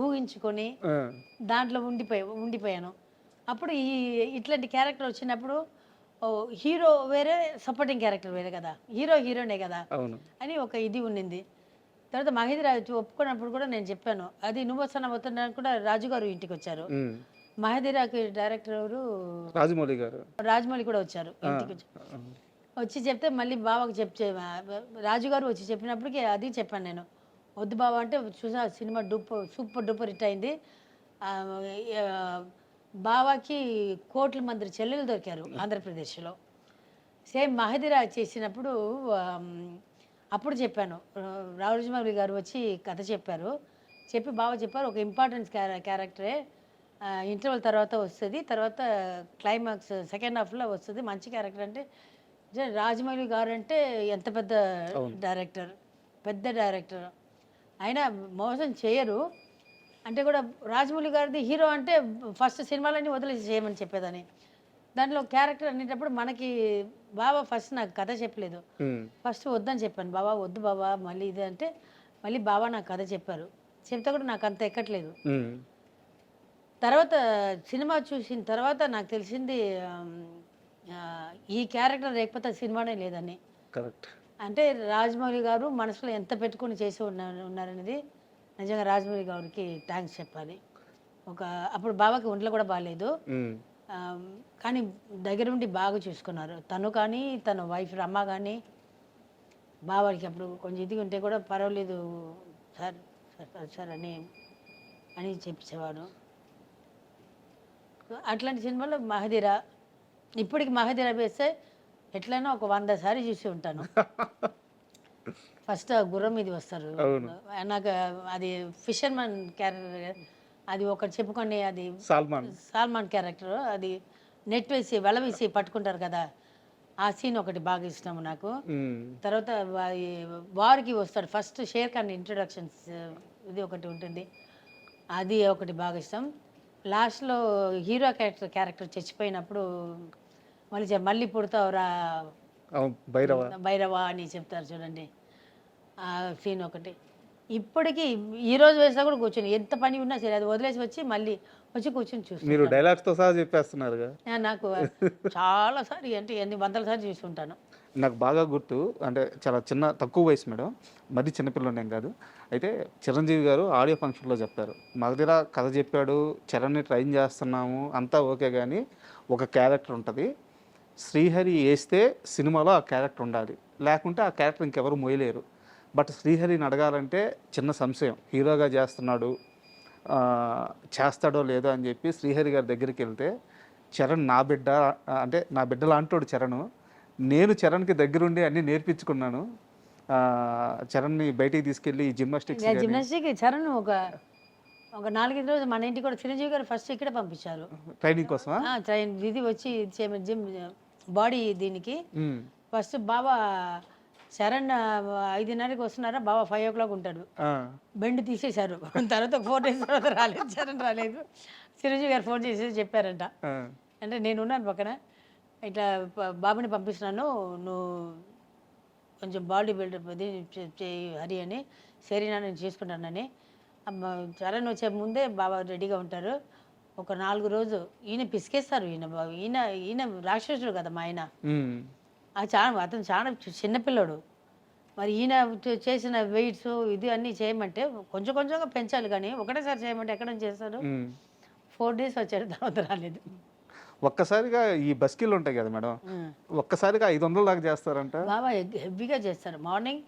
ఊహించుకొని దాంట్లో ఉండిపోయాను. అప్పుడు ఇట్లాంటి క్యారెక్టర్ వచ్చినప్పుడు హీరో వేరే, సపోర్టింగ్ క్యారెక్టర్ వేరే కదా, హీరోనే కదా అని ఒక ఇది ఉండింది. తర్వాత మహేంద్ర ఒప్పుకున్నప్పుడు కూడా నేను చెప్పాను, అది నువ్వు వస్తున్నా కూడా రాజుగారు ఇంటికి వచ్చారు. మహేంద్రకి డైరెక్టర్ ఎవరు, రాజమౌళి కూడా వచ్చారు ఇంటికి. వచ్చి చెప్తే మళ్ళీ బాబాకి రాజుగారు వచ్చి చెప్పినప్పటికీ అది చెప్పాను నేను, వద్దు బాబా అంటే చూసా సినిమా సూపర్ డూపర్ హిట్ అయింది. బాబాకి కోట్ల మంది చెల్లెలు దొరికారు ఆంధ్రప్రదేశ్లో. సేమ్ మహేంద్ర చేసినప్పుడు అప్పుడు చెప్పాను, రాజమౌళి గారు వచ్చి కథ చెప్పారు. బాబా చెప్పారు ఒక ఇంపార్టెంట్ క్యారెక్టరే, ఇంటర్వల్ తర్వాత వస్తుంది, తర్వాత క్లైమాక్స్ సెకండ్ హాఫ్లో వస్తుంది, మంచి క్యారెక్టర్. అంటే రాజమౌళి గారు అంటే ఎంత పెద్ద డైరెక్టర్, అయినా మోసం చేయరు. అంటే కూడా రాజమౌళి గారిది హీరో అంటే ఫస్ట్ సినిమాలన్నీ వదిలేసి చేయమని చెప్పేదని. దాంట్లో క్యారెక్టర్ అనేటప్పుడు మనకి బాబా ఫస్ట్ నాకు కథ చెప్పలేదు, ఫస్ట్ వద్దని చెప్పాను. బాబా వద్దు బాబా మళ్ళీ ఇది అంటే మళ్ళీ బాబా నాకు కథ చెప్పారు. చెప్తే కూడా నాకు అంత ఎక్కట్లేదు. తర్వాత సినిమా చూసిన తర్వాత నాకు తెలిసింది ఈ క్యారెక్టర్ లేకపోతే సినిమానే లేదని. అంటే రాజమౌళి గారు మనసులో ఎంత పెట్టుకుని చేసి ఉన్నారనేది నిజంగా రాజమౌళి గారికి థ్యాంక్స్ చెప్పాలి. అప్పుడు బాబాకి ఒంట్లో కూడా బాగాలేదు, కానీ దగ్గరుండి బాగా చూసుకున్నారు. తను కానీ తన వైఫ్ రమ్మ కానీ బాబాకి అప్పుడు కొంచెం ఇది ఉంటే కూడా పర్వాలేదు సార్ అని చెప్పేవాడు. అట్లాంటి సినిమాలో మహదీరా, ఇప్పటికి మహదీరా వేస్తే ఎట్లయినా ఒక 100 సారి చూసి ఉంటాను. ఫస్ట్ గుర్రం మీద వస్తారు, నాకు అది ఫిషర్మన్ క్యారెక్టర్, అది ఒకటి చెప్పుకొని అది సల్మాన్. సల్మాన్ క్యారెక్టర్, అది నెట్ వేసి వల వేసి పట్టుకుంటారు కదా, ఆ సీన్ ఒకటి బాగా ఇష్టం నాకు. తర్వాత వారికి వస్తాడు ఫస్ట్ షేర్ ఖాన్ ఇంట్రొడక్షన్స్, ఇది ఒకటి ఉంటుంది, అది ఒకటి బాగా ఇష్టం. లాస్ట్లో హీరో క్యారెక్టర్ చచ్చిపోయినప్పుడు మళ్ళీ పుడతావురా భైరవ భైరవ అని చెప్తారు చూడండి, ఆ సీన్ ఒకటి. ఇప్పటికీ ఈ రోజు వేసినా కూడా కూర్చొని ఎంత పని ఉన్నా సరే అది వదిలేసి వచ్చి మళ్ళీ వచ్చి కూర్చొని చూస్తాను. మీరు డైలాగ్స్తో సహా చెప్పేస్తున్నారుగా. నాకు చాలా సార్లు అంటే ఎన్ని వందల సార్లు చూస్తుంటాను. నాకు బాగా గుర్తు, అంటే చాలా తక్కువ వయసు మేడం, మరీ చిన్నపిల్లనేం కాదు. అయితే చిరంజీవి గారు ఆడియో ఫంక్షన్లో చెప్తారు, మా దగ్గర కథ చెప్పాడు, చరణ్ని ట్రైన్ చేస్తున్నాము అంతా ఓకే, కానీ ఒక క్యారెక్టర్ ఉంటుంది, శ్రీహరి వేస్తే సినిమాలో ఆ క్యారెక్టర్ ఉండాలి, లేకుంటే ఆ క్యారెక్టర్ ఇంకెవరు మోయలేరు. బట్ శ్రీహరిని అడగాలంటే చిన్న సంశయం, హీరోగా చేస్తున్నాడు, చేస్తాడో లేదో అని చెప్పి శ్రీహరి గారి దగ్గరికి వెళ్తే, చరణ్ నా బిడ్డ, అంటే నా బిడ్డ లాంటోడు చరణ్, నేను చరణ్కి దగ్గరుండి అన్నీ నేర్పించుకున్నాను, చరణ్ని బయటికి తీసుకెళ్ళి జిమ్నాస్టిక్ చరణ్ ఒక 4-5 రోజులు మన ఇంటికి కూడా చిరంజీవి గారు ఫస్ట్ ఇక్కడే పంపించారు ట్రైనింగ్ కోసం. ట్రైన్ ఇది వచ్చి జిమ్ బాడీ దీనికి ఫస్ట్ బాబా చరణ్ 5:30కి వస్తున్నారా, బాబా 5 o'clock ఉంటాడు, బెండ్ తీసేశారు. తర్వాత 4 days తర్వాత రాలేదు, చరణ్ రాలేదు. చిరంజీవి గారు ఫోన్ చేసి చెప్పారంట, అంటే నేను ఉన్నాను పక్కన, ఇట్లా బాబుని పంపిస్తున్నాను, నువ్వు కొంచెం బాడీ బిల్డప్ అది చేయి హరి అని, సరేనా నేను చేసుకుంటానని. చరణ్ వచ్చే ముందే బాబా రెడీగా ఉంటారు. ఒక 4 రోజు ఈయన పిసికేస్తారు, ఈయన రాక్షసుడు కదా మా ఆయన, అతను చాలా చిన్నపిల్లడు. మరి ఈయన చేసిన వెయిట్స్ ఇది అన్నీ చేయమంటే కొంచెం కొంచెంగా పెంచాలి, కానీ ఒకటేసారి చేయమంటే ఎక్కడ చేస్తారు. 4 days వచ్చారు, తర్వాత రాలేదు. ఒక్కసారిగా ఈ బస్కిల్ ఉంటాయి కదా మేడం, ఒక్కసారిగా 500 దాకా చేస్తారంట. బాబా హెవీగా చేస్తారు. మార్నింగ్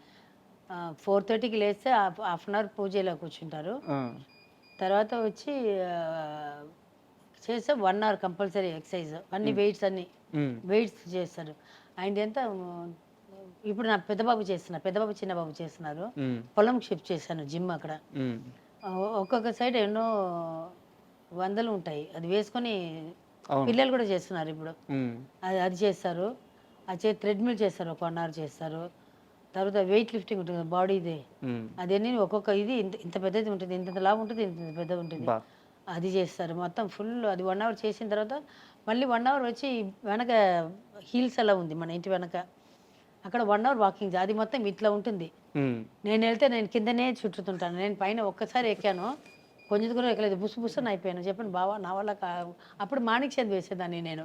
4:30కి లేస్తే హాఫ్ అన్ అవర్ పూజలో కూర్చుంటారు. తర్వాత వచ్చి చేస్తే 1 hour కంపల్సరీ ఎక్సర్సైజ్, అన్ని వెయిట్స్ చేస్తారు. ఆయన ఎంత ఇప్పుడు నా పెద్దబాబు చిన్నబాబు చేస్తున్నారు, పొలం షిఫ్ట్ చేశాను, జిమ్ అక్కడ ఒక్కొక్క సైడ్ ఎన్నో వందలు ఉంటాయి, అది వేసుకొని పిల్లలు కూడా చేస్తున్నారు ఇప్పుడు. అది చేస్తారు, అది థ్రెడ్మిల్ చేస్తారు, ఒక 1 hour చేస్తారు. తర్వాత వెయిట్ లిఫ్టింగ్ ఉంటుంది బాడీది, అదన్నీ ఒక్కొక్క ఇది ఇంత పెద్దది ఉంటుంది, ఇంత లావు ఉంటుంది, ఇంత పెద్దది ఉంటుంది, అది చేస్తారు మొత్తం ఫుల్. అది 1 hour చేసిన తర్వాత మళ్ళీ 1 hour వచ్చి వెనక హీల్స్ అలా ఉంది మన ఇంటి వెనక, అక్కడ 1 hour వాకింగ్, అది మొత్తం ఇట్లా ఉంటుంది. నేను వెళ్తే నేను కిందనే చుట్టుతుంటాను, నేను పైన ఒక్కసారి ఎక్కాను, కొంచెం కూడా ఎక్కలేదు, బుస్సుని అయిపోయాను. చెప్పాను బావా నా వల్ల అప్పుడు మాణిక్ చంద్ వేసేదాన్ని నేను,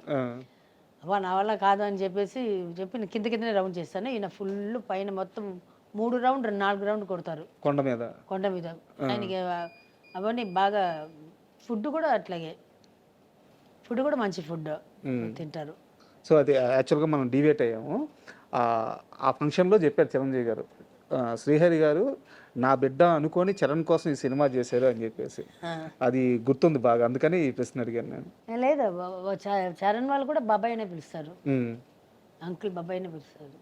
అబ్బా నా వల్ల కాదు అని చెప్పి కిందనే రౌండ్ చేస్తాను. ఈయన ఫుల్ పైన మొత్తం 3 round 4 round కొడతారు కొండ మీద. ఆయనకి అవన్నీ బాగా, ఫుడ్ కూడా అట్లాగే, ఫుడ్ కూడా మంచి ఫుడ్ తింటారు. సో అది యాక్చువల్గా మనం డివేట్ అయ్యాము. ఆ ఫంక్షన్లో చెప్పారు చిరంజీవి గారు, శ్రీహరి గారు నా బిడ్డ అనుకొని చరణ్ కోసం ఈ సినిమా చేశారు అని చెప్పేసి, అది గుర్తుంది బాగా, అందుకని ఈ ప్రశ్న అడిగాను నేను. లేదా చరణ్ వాళ్ళు కూడా బాబాయ్ అనే పిలుస్తారు, అంకుల్ బాబాయ్ అనే పిలుస్తారు.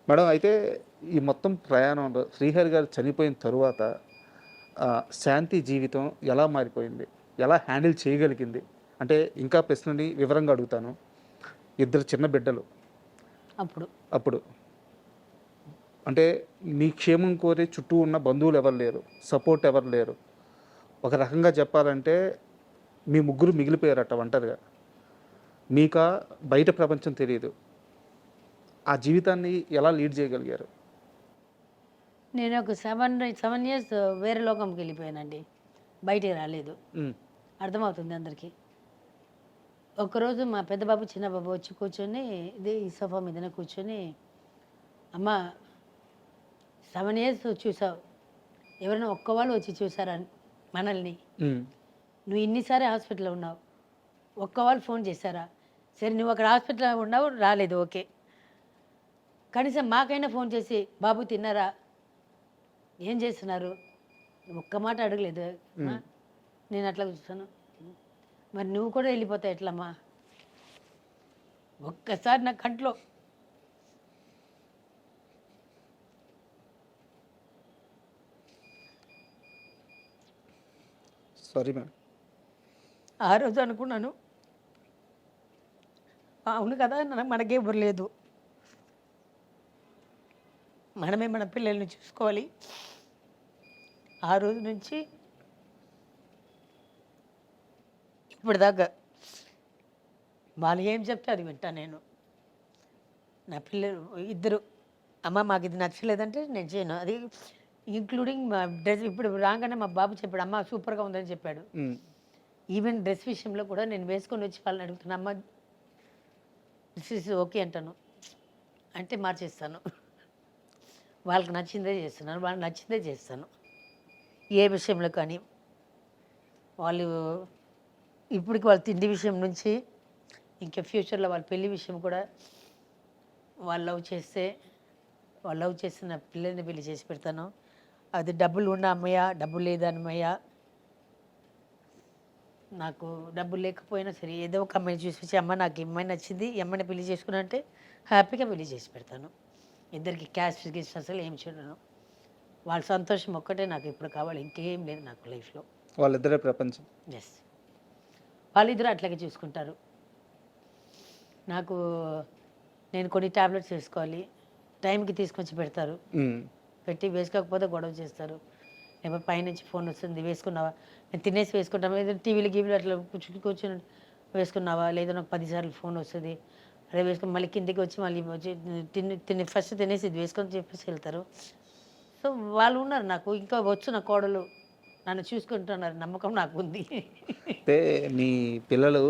మేడం, అయితే ఈ మొత్తం ప్రయాణంలో శ్రీహరి గారు చనిపోయిన తరువాత శాంతి జీవితం ఎలా మారిపోయింది, ఎలా హ్యాండిల్ చేయగలిగింది అంటే, ఇంకా ప్రశ్నని వివరంగా అడుగుతాను. 2 చిన్న బిడ్డలు, అప్పుడు అంటే మీ క్షేమం కోరే చుట్టూ ఉన్న బంధువులు ఎవరు లేరు, సపోర్ట్ ఎవరు లేరు. ఒక రకంగా చెప్పాలంటే మీ ముగ్గురు మిగిలిపోయారట ఒంటరిగా, మీకా బయట ప్రపంచం తెలియదు. ఆ జీవితాన్ని ఎలా లీడ్ చేయగలిగారు? నేను ఒక 7 years వేరే లోకంకి వెళ్ళిపోయానండి, బయటికి రాలేదు. అర్థమవుతుంది అందరికీ. ఒకరోజు మా పెద్ద బాబు చిన్న బాబు వచ్చి కూర్చొని ఈ సోఫా మీదనే కూర్చొని, అమ్మ 7 years చూసావు, ఎవరైనా ఒక్క వాళ్ళు వచ్చి చూసారా మనల్ని, నువ్వు ఇన్నిసారి హాస్పిటల్లో ఉన్నావు, ఒక్క వాళ్ళు ఫోన్ చేశారా? సరే నువ్వు అక్కడ హాస్పిటల్లో ఉన్నావు, రాలేదు, ఓకే, కనీసం మాకైనా ఫోన్ చేసి బాబు తిన్నారా, ఏం చేస్తున్నారు, ఒక్క మాట అడగలేదు. నేను అట్లా చూస్తాను, మరి నువ్వు కూడా వెళ్ళిపోతావు ఎట్లమ్మా? ఒక్కసారి నా కంట్లో సారీ మేడం. ఆ రోజు అనుకున్నాను, అవును కదా, మనకే ఎవరు లేదు, మనమే మన పిల్లల్ని చూసుకోవాలి. ఆ రోజు నుంచి ఇప్పటిదాకా వాళ్ళు ఏం చెప్తే అది వింటా నేను. నా పిల్లలు ఇద్దరు, అమ్మ మాకు ఇది నచ్చలేదంటే నేను చేయను, అది ఇంక్లూడింగ్ మా డ్రెస్. ఇప్పుడు రాగానే మా బాబు చెప్పాడు, అమ్మ సూపర్గా ఉందని చెప్పాడు. ఈవెన్ డ్రెస్ విషయంలో కూడా నేను వేసుకొని వచ్చి వాళ్ళని అడుగుతున్నా, అమ్మ దిస్ ఇస్ ఓకే అంటాను, అంటే మార్చేస్తాను. వాళ్ళకి నచ్చిందే చేస్తున్నాను, వాళ్ళకి నచ్చిందే చేస్తాను. ఏ విషయంలో కానీ వాళ్ళు ఇప్పటికి వాళ్ళ తిండి విషయం నుంచి ఇంకా ఫ్యూచర్లో వాళ్ళ పెళ్లి విషయం కూడా, వాళ్ళు లవ్ చేసిన పిల్లల్ని పెళ్లి చేసి పెడతాను. అది డబ్బులు ఉన్న అమ్మయ్య, డబ్బులు లేదా అమ్మయ్య, నాకు డబ్బులు లేకపోయినా సరే ఏదో ఒక అమ్మాయిని చూసి అమ్మ నాకు ఈ అమ్మాయి నచ్చింది, ఈ అమ్మాయిని పెళ్లి చేసుకున్నా అంటే హ్యాపీగా పెళ్లి చేసి పెడతాను. ఇద్దరికి క్యాష్ గిస్ట్ అసలు ఏం చూడను. వాళ్ళ సంతోషం ఒక్కటే నాకు ఇప్పుడు కావాలి, ఇంకేం లేదు నాకు లైఫ్లో. వాళ్ళిద్దరే ప్రపంచం. ఎస్, వాళ్ళిద్దరూ అట్లాగే చూసుకుంటారు. నాకు నేను కొన్ని ట్యాబ్లెట్స్ వేసుకోవాలి, టైంకి తీసుకొచ్చి పెడతారు. పెట్టి వేసుకోకపోతే గొడవ చేస్తారు. లేకపోతే పైనుంచి ఫోన్ వస్తుంది, వేసుకున్నావా, నేను తినేసి వేసుకుంటాను, ఏదైనా టీవీలు గీవీలు అట్లా కూర్చొని వేసుకున్నావా, లేదా నాకు 10 సార్లు ఫోన్ వస్తుంది, అదే వేసుకొని మళ్ళీ కిందికి వచ్చి మళ్ళీ వచ్చి తిని ఫస్ట్ తినేసి ఇది వేసుకొని చెప్పేసి వెళ్తారు. సో వాళ్ళు ఉన్నారు నాకు, ఇంకా వచ్చిన కోడలు నన్ను చూసుకుంటున్నారు, నమ్మకం నాకు ఉంది. అంటే మీ పిల్లలు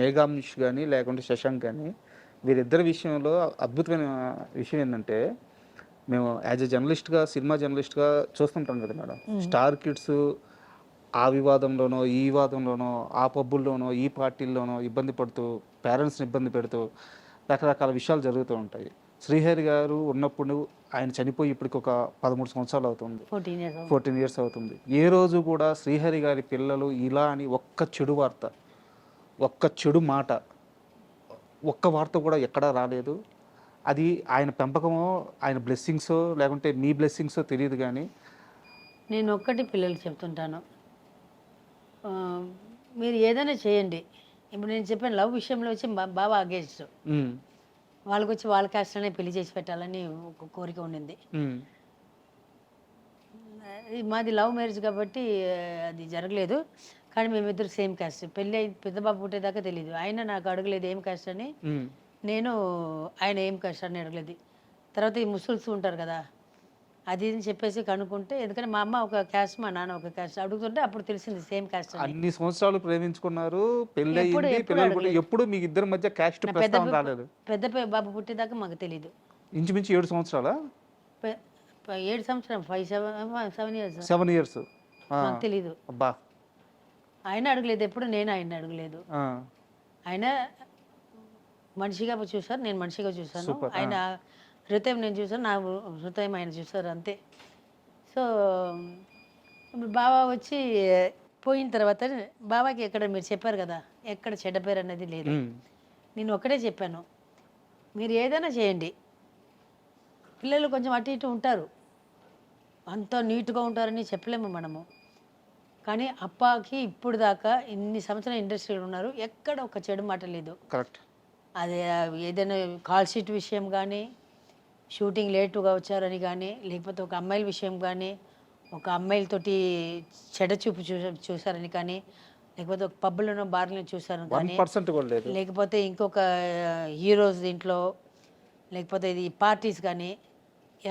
మేఘాంష్ కానీ లేకుంటే శశాంక్ కానీ వీరిద్దరి విషయంలో అద్భుతమైన విషయం ఏంటంటే, మేము యాజ్ ఎ జర్నలిస్ట్గా, సినిమా జర్నలిస్ట్గా చూస్తుంటాం కదా మేడం, స్టార్ కిడ్స్ ఆ వివాదంలోనో ఈ వివాదంలోనో ఆ పబ్బుల్లోనో ఈ పార్టీల్లోనో ఇబ్బంది పడుతూ పేరెంట్స్ని ఇబ్బంది పెడుతూ రకరకాల విషయాలు జరుగుతూ ఉంటాయి. శ్రీహరి గారు ఉన్నప్పుడు ఆయన చనిపోయి ఇప్పటికి ఒక 13 సంవత్సరాలు అవుతుంది, 14 ఇయర్స్ అవుతుంది. ఏ రోజు కూడా శ్రీహరి గారి పిల్లలు ఇలా అని ఒక్క చెడు వార్త, ఒక్క చెడు మాట, ఒక్క వార్త కూడా ఎక్కడా రాలేదు. అది ఆయన పెంపకమో ఆయన బ్లెస్సింగ్సో లేకుంటే మీ బ్లెస్సింగ్సో తెలియదు. కానీ నేను ఒక్కటి పిల్లలకి చెప్తుంటాను, మీరు ఏదైనా చేయండి. ఇప్పుడు నేను చెప్పాను లవ్ విషయంలో వచ్చి బాగా అగేస్ట్, వాళ్ళకి వచ్చి వాళ్ళ క్యాస్ట్లోనే పెళ్లి చేసి పెట్టాలని ఒక కోరిక ఉండింది. మాది లవ్ మ్యారేజ్ కాబట్టి అది జరగలేదు. కానీ మేమిద్దరు సేమ్ క్యాస్ట్. పెళ్ళి పెద్ద బాబు పుట్టేదాకా తెలియదు. ఆయన నాకు అడగలేదు ఏం క్యాస్ట్ అని, నేను ఆయన ఏం క్యాస్ట్ అని అడగలేదు. తర్వాత ఈ ముస్లిమ్స్ ఉంటారు కదా, అది అని చెప్పేసి కనుక్కుంటే, ఎందుకంటే మా అమ్మ ఒక క్యాస్ట్, మా నాన్న ఒక క్యాస్ట్, అడుగుతుంటే అప్పుడు తెలిసింది సేమ్ క్యాస్ట్ అని. అన్ని సంవత్సరాలు ప్రేమించుకున్నారు, పెళ్ళి అయ్యింది, పిల్లలు కూడా. ఎప్పుడు మీ ఇద్దరి మధ్య క్యాస్ట్ ప్రస్తావన రాలేదు. పెద్ద బాబు పుట్టేదాకా మాకు తెలియదు. ఇంచుమించు 7 సంవత్సరాలా? 7 సంవత్సరం 7 ఇయర్స్ 7 ఇయర్స్ మాకు తెలీదు. అబ్బా. ఆయన అడగలేదు ఎప్పుడు, నేను ఆయన అడగలేదు. ఆయన మనిషిగా చూసారు, నేను మనిషిగా చూసాను. ఆయన హృదయం నేను చూసాను, నా హృదయం ఆయన చూసారు, అంతే. సో ఇప్పుడు బాబా వచ్చి పోయిన తర్వాత బాబాకి ఎక్కడ, మీరు చెప్పారు కదా ఎక్కడ చెడ్డ పేరు అనేది లేదు. నేను ఒకటే చెప్పాను, మీరు ఏదైనా చేయండి, పిల్లలు కొంచెం అటు ఇటు ఉంటారు, అంత నీట్గా ఉంటారని చెప్పలేము మనము. కానీ అప్పాకి ఇప్పుడు దాకా ఇన్ని సంవత్సరాలు ఇండస్ట్రీలో ఉన్నారు, ఎక్కడ ఒక చెడు మాట లేదు. కరెక్ట్. అదే ఏదైనా కాల్ షీట్ విషయం కానీ, షూటింగ్ లేటుగా వచ్చారని కానీ, లేకపోతే ఒక అమ్మాయిల విషయం కానీ, ఒక అమ్మాయిలతోటి చెడ్డ చూపు చూసారని కానీ, లేకపోతే ఒక పబ్బులను బార్లను చూసారని కానీ, లేకపోతే ఇంకొక హీరోస్ దీంట్లో, లేకపోతే ఇది పార్టీస్ కానీ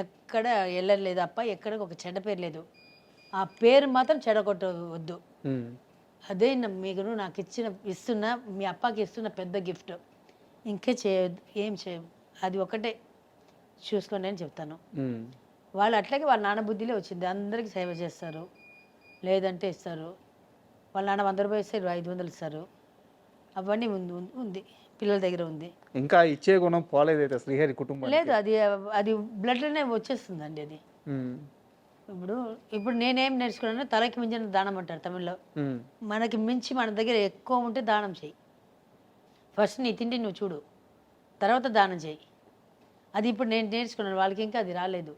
ఎక్కడ వెళ్ళలేదు. అప్ప ఎక్కడ ఒక చెడ్డ పేరు లేదు. ఆ పేరు మాత్రం చెడగొట్టవద్దు. అదే మీకు నాకు ఇస్తున్న మీ అప్పకి ఇస్తున్న పెద్ద గిఫ్ట్. ఇంకే చేయొద్దు, ఏం చేయదు, అది ఒకటే చూసుకోండి అని చెప్తాను. వాళ్ళు అట్లాగే వాళ్ళ నాన్న బుద్ధిలో వచ్చింది, అందరికీ సేవ చేస్తారు, లేదంటే ఇస్తారు. వాళ్ళ నాన్న 100 రూపాయలు ఇస్తారు, 500 ఇస్తారు, అవన్నీ ఉంది పిల్లల దగ్గర ఉంది. ఇంకా ఇచ్చే గుణం పోలేదు శ్రీహరి కుటుంబం లేదు, అది బ్లడ్లోనే వచ్చేస్తుందండి అది. ఇప్పుడు నేనేం నేర్చుకున్నాను, తలకి మించిన దానం అంటారు తమిళ్లో. మనకి మించి మన దగ్గర ఎక్కువ ఉంటే దానం చేయి. ఫస్ట్ నీ తిండి నువ్వు చూడు, తర్వాత దానం చేయి. అది ఇప్పుడు నేను నేర్చుకున్నాను, వాళ్ళకి ఇంకా అది రాలేదు.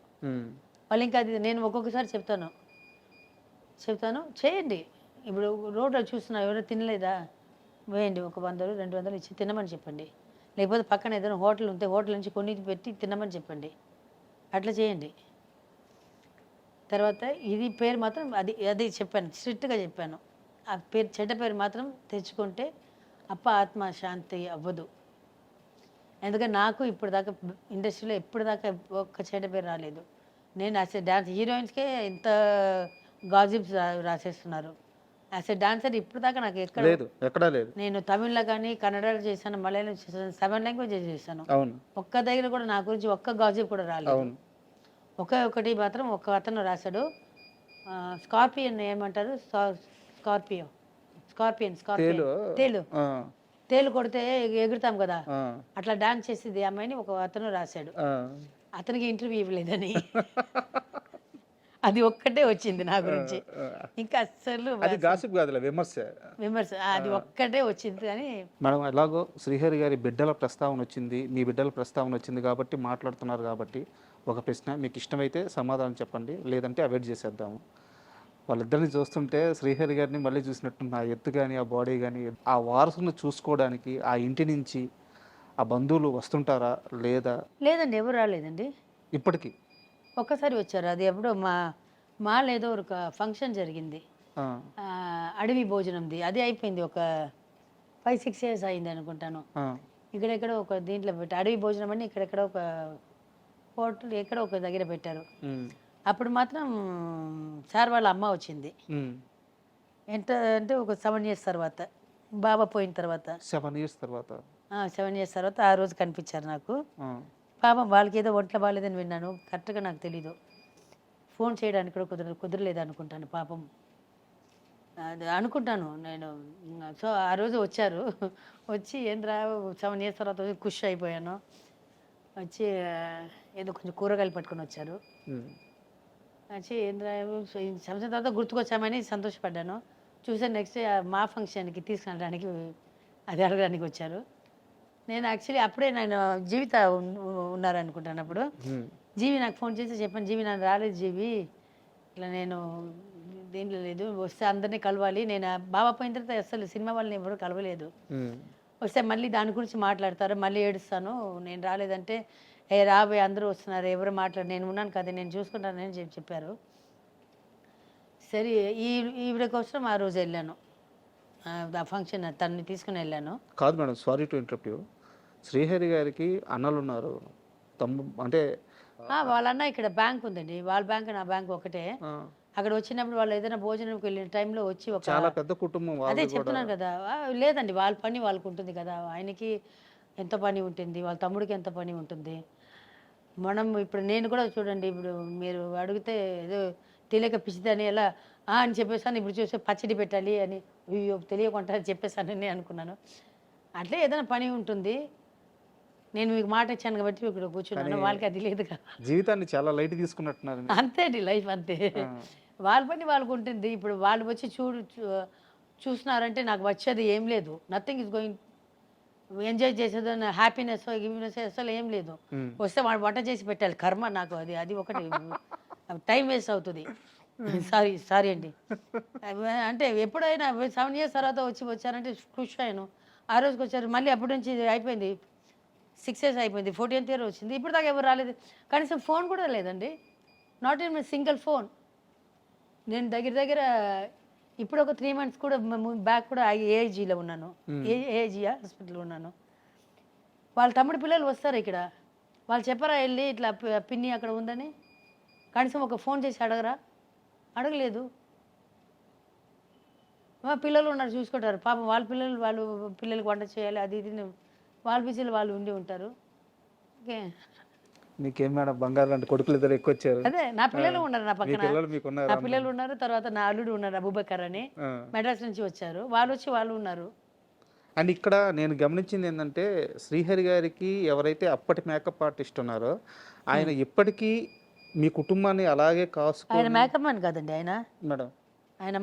వాళ్ళు ఇంకా అది, నేను ఒక్కొక్కసారి చెప్తాను చేయండి, ఇప్పుడు రోడ్లో చూస్తున్నా ఎవరో తినలేదా, వేయండి ఒక 100 200 ఇచ్చి తినమని చెప్పండి. లేకపోతే పక్కన ఏదైనా హోటల్ ఉంటే హోటల్ నుంచి కొన్ని పెట్టి తినమని చెప్పండి. అట్లా చేయండి. తర్వాత ఇది పేరు మాత్రం అది చెప్పాను, స్ట్రిక్ట్గా చెప్పాను. ఆ పేరు చెడ్డ పేరు మాత్రం తెచ్చుకుంటే ఆత్మ శాంతి అవ్వదు. ఎందుకంటే నాకు ఇప్పుడు దాకా ఇండస్ట్రీలో ఎప్పుడు దాకా ఒక్క చెడ్డ పేరు రాలేదు. నేను యాజ్ ఎ డాన్స్ హీరోయిన్స్కే ఇంత గాజిప్స్ రాసేస్తున్నారు. యాజ్ ఎ డాన్సర్ ఇప్పుడు దాకా నాకు ఎక్కడా లేదు. నేను తమిళ్లో కానీ కన్నడలో చేశాను, మలయాళం చేశాను, 7 లాంగ్వేజెస్ చేశాను. అవును. ఒక్క దగ్గర కూడా నా గురించి ఒక్క గాజిప్ కూడా రాలేదు. అవును. ఒకటి మాత్రం ఒక అతను రాశాడు, స్కార్పియన్ ఏమంటారు, స్కార్పియన్ తేలు కొడితే ఎగురుతాం కదా, అట్లా డాన్స్ చేసేది అమ్మాయిని ఒక అతను రాశాడు. అతనికి ఇంటర్వ్యూ ఇవ్వలేదని అది ఒక్కటే వచ్చింది నా గురించి. ఇంకా అస్సలు విమర్శ అది ఒక్కటే వచ్చింది. కానీ మేడం ఎలాగో శ్రీహరి గారి బిడ్డల ప్రస్తావన వచ్చింది, మీ బిడ్డల ప్రస్తావన వచ్చింది కాబట్టి మాట్లాడుతున్నారు కాబట్టి ఒక ప్రశ్న, మీకు ఇష్టమైతే సమాధానం చెప్పండి, లేదంటే అవాయిడ్ చేసేద్దాము. వాళ్ళిద్దరిని చూస్తుంటే శ్రీహరి గారిని మళ్ళీ చూసినట్టు ఆ ఎత్తు కానీ ఆ బాడీ కానీ, ఆ వారసును చూసుకోవడానికి ఆ ఇంటి నుంచి ఆ బంధువులు వస్తుంటారా లేదండి, ఎవరు రాలేదండి ఇప్పటికీ. ఒక్కసారి వచ్చారు. అది ఎప్పుడో మాలో ఏదో ఒక ఫంక్షన్ జరిగింది, అడవి భోజనంది. అది అయిపోయింది, ఒక 5-6 years అయింది అనుకుంటాను. ఇక్కడెక్కడో ఒక దీంట్లో పెట్టి అడవి భోజనం అని ఇక్కడెక్కడ ఒక హోటల్ ఎక్కడో ఒక దగ్గర పెట్టారు. అప్పుడు మాత్రం సార్ వాళ్ళ అమ్మ వచ్చింది. ఎంత అంటే ఒక 7 years తర్వాత, బాబా పోయిన తర్వాత 7 years తర్వాత 7 years తర్వాత ఆ రోజు కనిపించారు నాకు. పాపం వాళ్ళకి ఏదో ఒంట్లో బాగాలేదని విన్నాను, కరెక్ట్గా నాకు తెలీదు. ఫోన్ చేయడానికి కూడా కుదరలేదు అనుకుంటాను పాపం, అది అనుకుంటాను నేను. సో ఆ రోజు వచ్చారు, వచ్చి ఏంద్రా 7 years తర్వాత ఖుషి అయిపోయాను. వచ్చి ఏదో కొంచెం కూరగాయలు పట్టుకొని వచ్చారు. వచ్చి ఏంద్రా సంవత్సరం తర్వాత గుర్తుకొచ్చామని సంతోషపడ్డాను. చూసే నెక్స్ట్ మా ఫంక్షన్కి తీసుకెళ్ళడానికి అది అడగడానికి వచ్చారు. నేను యాక్చువల్లీ అప్పుడే నేను జీవిత ఉన్నారనుకుంటాను. అప్పుడు జీవి నాకు ఫోన్ చేసి చెప్పాను, జీవి నన్ను రాలేదు జీవి, ఇట్లా నేను దీంట్లో లేదు, వస్తే అందరినీ కలవాలి. నేను బాబా పోయిన తర్వాత అసలు సినిమా వాళ్ళని ఎవరు కలవలేదు. వస్తే మళ్ళీ దాని గురించి మాట్లాడతారు, మళ్ళీ ఏడుస్తాను, నేను రాలేదంటే రాబోయే అందరూ వస్తున్నారు, ఎవరు మాట్లాడు, నేను ఉన్నాను కదా, నేను చూసుకుంటానని చెప్పారు. సరే ఈవిడ కోసం ఆ రోజు వెళ్ళాను, ఆ ఫంక్షన్ తనని తీసుకుని వెళ్ళాను. కాదు madam, sorry to interrupt you. Srihari గారికి అన్నలు ఉన్నారు, అంటే వాళ్ళ అన్న ఇక్కడ బ్యాంక్ ఉందండి, వాళ్ళ బ్యాంక్ నా బ్యాంక్ ఒకటే. అక్కడ వచ్చినప్పుడు వాళ్ళు ఏదైనా భోజనంకి వెళ్ళిన టైంలో వచ్చి ఒక చాలా పెద్ద కుటుంబం. అదే చెప్తున్నాను కదా, లేదండి వాళ్ళ పని వాళ్ళకు ఉంటుంది కదా, ఆయనకి ఎంత పని ఉంటుంది, వాళ్ళ తమ్ముడికి ఎంత పని ఉంటుంది. మనం ఇప్పుడు నేను కూడా చూడండి, ఇప్పుడు మీరు అడిగితే ఏదో తెలియక పిచ్చిదని ఎలా అని చెప్పేసాను. ఇప్పుడు చూస్తే పచ్చడి పెట్టాలి అని అయ్యో తెలియకుండా చెప్పేసానని అనుకున్నాను. అట్లే ఏదైనా పని ఉంటుంది. నేను మీకు మాట ఇచ్చాను కాబట్టి ఇక్కడ కూర్చున్నాను, వాళ్ళకి అది లేదు కదా. జీవితాన్ని చాలా లైట్ తీసుకున్నట్టున్నారు. అంతే అండి, లైఫ్ అంతే. వాళ్ళ పని వాళ్ళకు ఉంటుంది. ఇప్పుడు వాళ్ళు వచ్చి చూస్తున్నారంటే నాకు వచ్చేది ఏం లేదు, నథింగ్ ఇస్ గోయింగ్. ఎంజాయ్ చేసేది హ్యాపీనెస్ గివ్నెస్ అసలు ఏం లేదు. వస్తే వాడు వంట చేసి పెట్టాలి, కర్మ నాకు అది ఒకటి టైం వేస్ట్ అవుతుంది. సారీ అండి. అంటే ఎప్పుడైనా 7 years తర్వాత వచ్చారంటే ఖుషి అయ్యాను. ఆ రోజుకి వచ్చారు, మళ్ళీ అప్పటి నుంచి అయిపోయింది, 6 years అయిపోయింది, 14th year వచ్చింది. ఇప్పుడు దాకా ఎవరు రాలేదు, కనీసం ఫోన్ కూడా లేదండి, నాట్ ఇన్ సింగిల్ ఫోన్. నేను దగ్గర ఇప్పుడు ఒక 3 months కూడా బ్యాక్ కూడా ఏఐజీలో ఉన్నాను, ఏఐజీ హాస్పిటల్లో ఉన్నాను. వాళ్ళ తమ్ముడు పిల్లలు వస్తారు ఇక్కడ, వాళ్ళు చెప్పరా వెళ్ళి ఇట్లా పిన్ని అక్కడ ఉందని, కనీసం ఒక ఫోన్ చేసి అడగలేదు. మా పిల్లలు ఉన్నారు చూసుకుంటారు పాపం, వాళ్ళ పిల్లలకి వంట చేయాలి, అది ఇది వాళ్ళ బిజీలు వాళ్ళు ఉండి ఉంటారు. ఓకే, మీకేం మేడం బంగారు లాంటి కొడుకులు ఇద్దరు ఎక్కువ వచ్చారు. అదే నా పిల్లలు ఉన్నారు నా పక్కన, నా పిల్లలు ఉన్నారు. తర్వాత నా అల్లుడు ఉన్నారు అబూబకర్ అని, మెడ్రాస్ నుంచి వచ్చారు, వాళ్ళు ఉన్నారు. అండ్ ఇక్కడ నేను గమనించింది ఏంటంటే శ్రీహరి గారికి ఎవరైతే అప్పటి మేకప్ ఆర్టిస్ట్ ఉన్నారో ఆయన ఇప్పటికీ మీ కుటుంబాన్ని అలాగే కాసుకొని. ఆయన మేకప్ అని కాదండి, మేడం ఆయన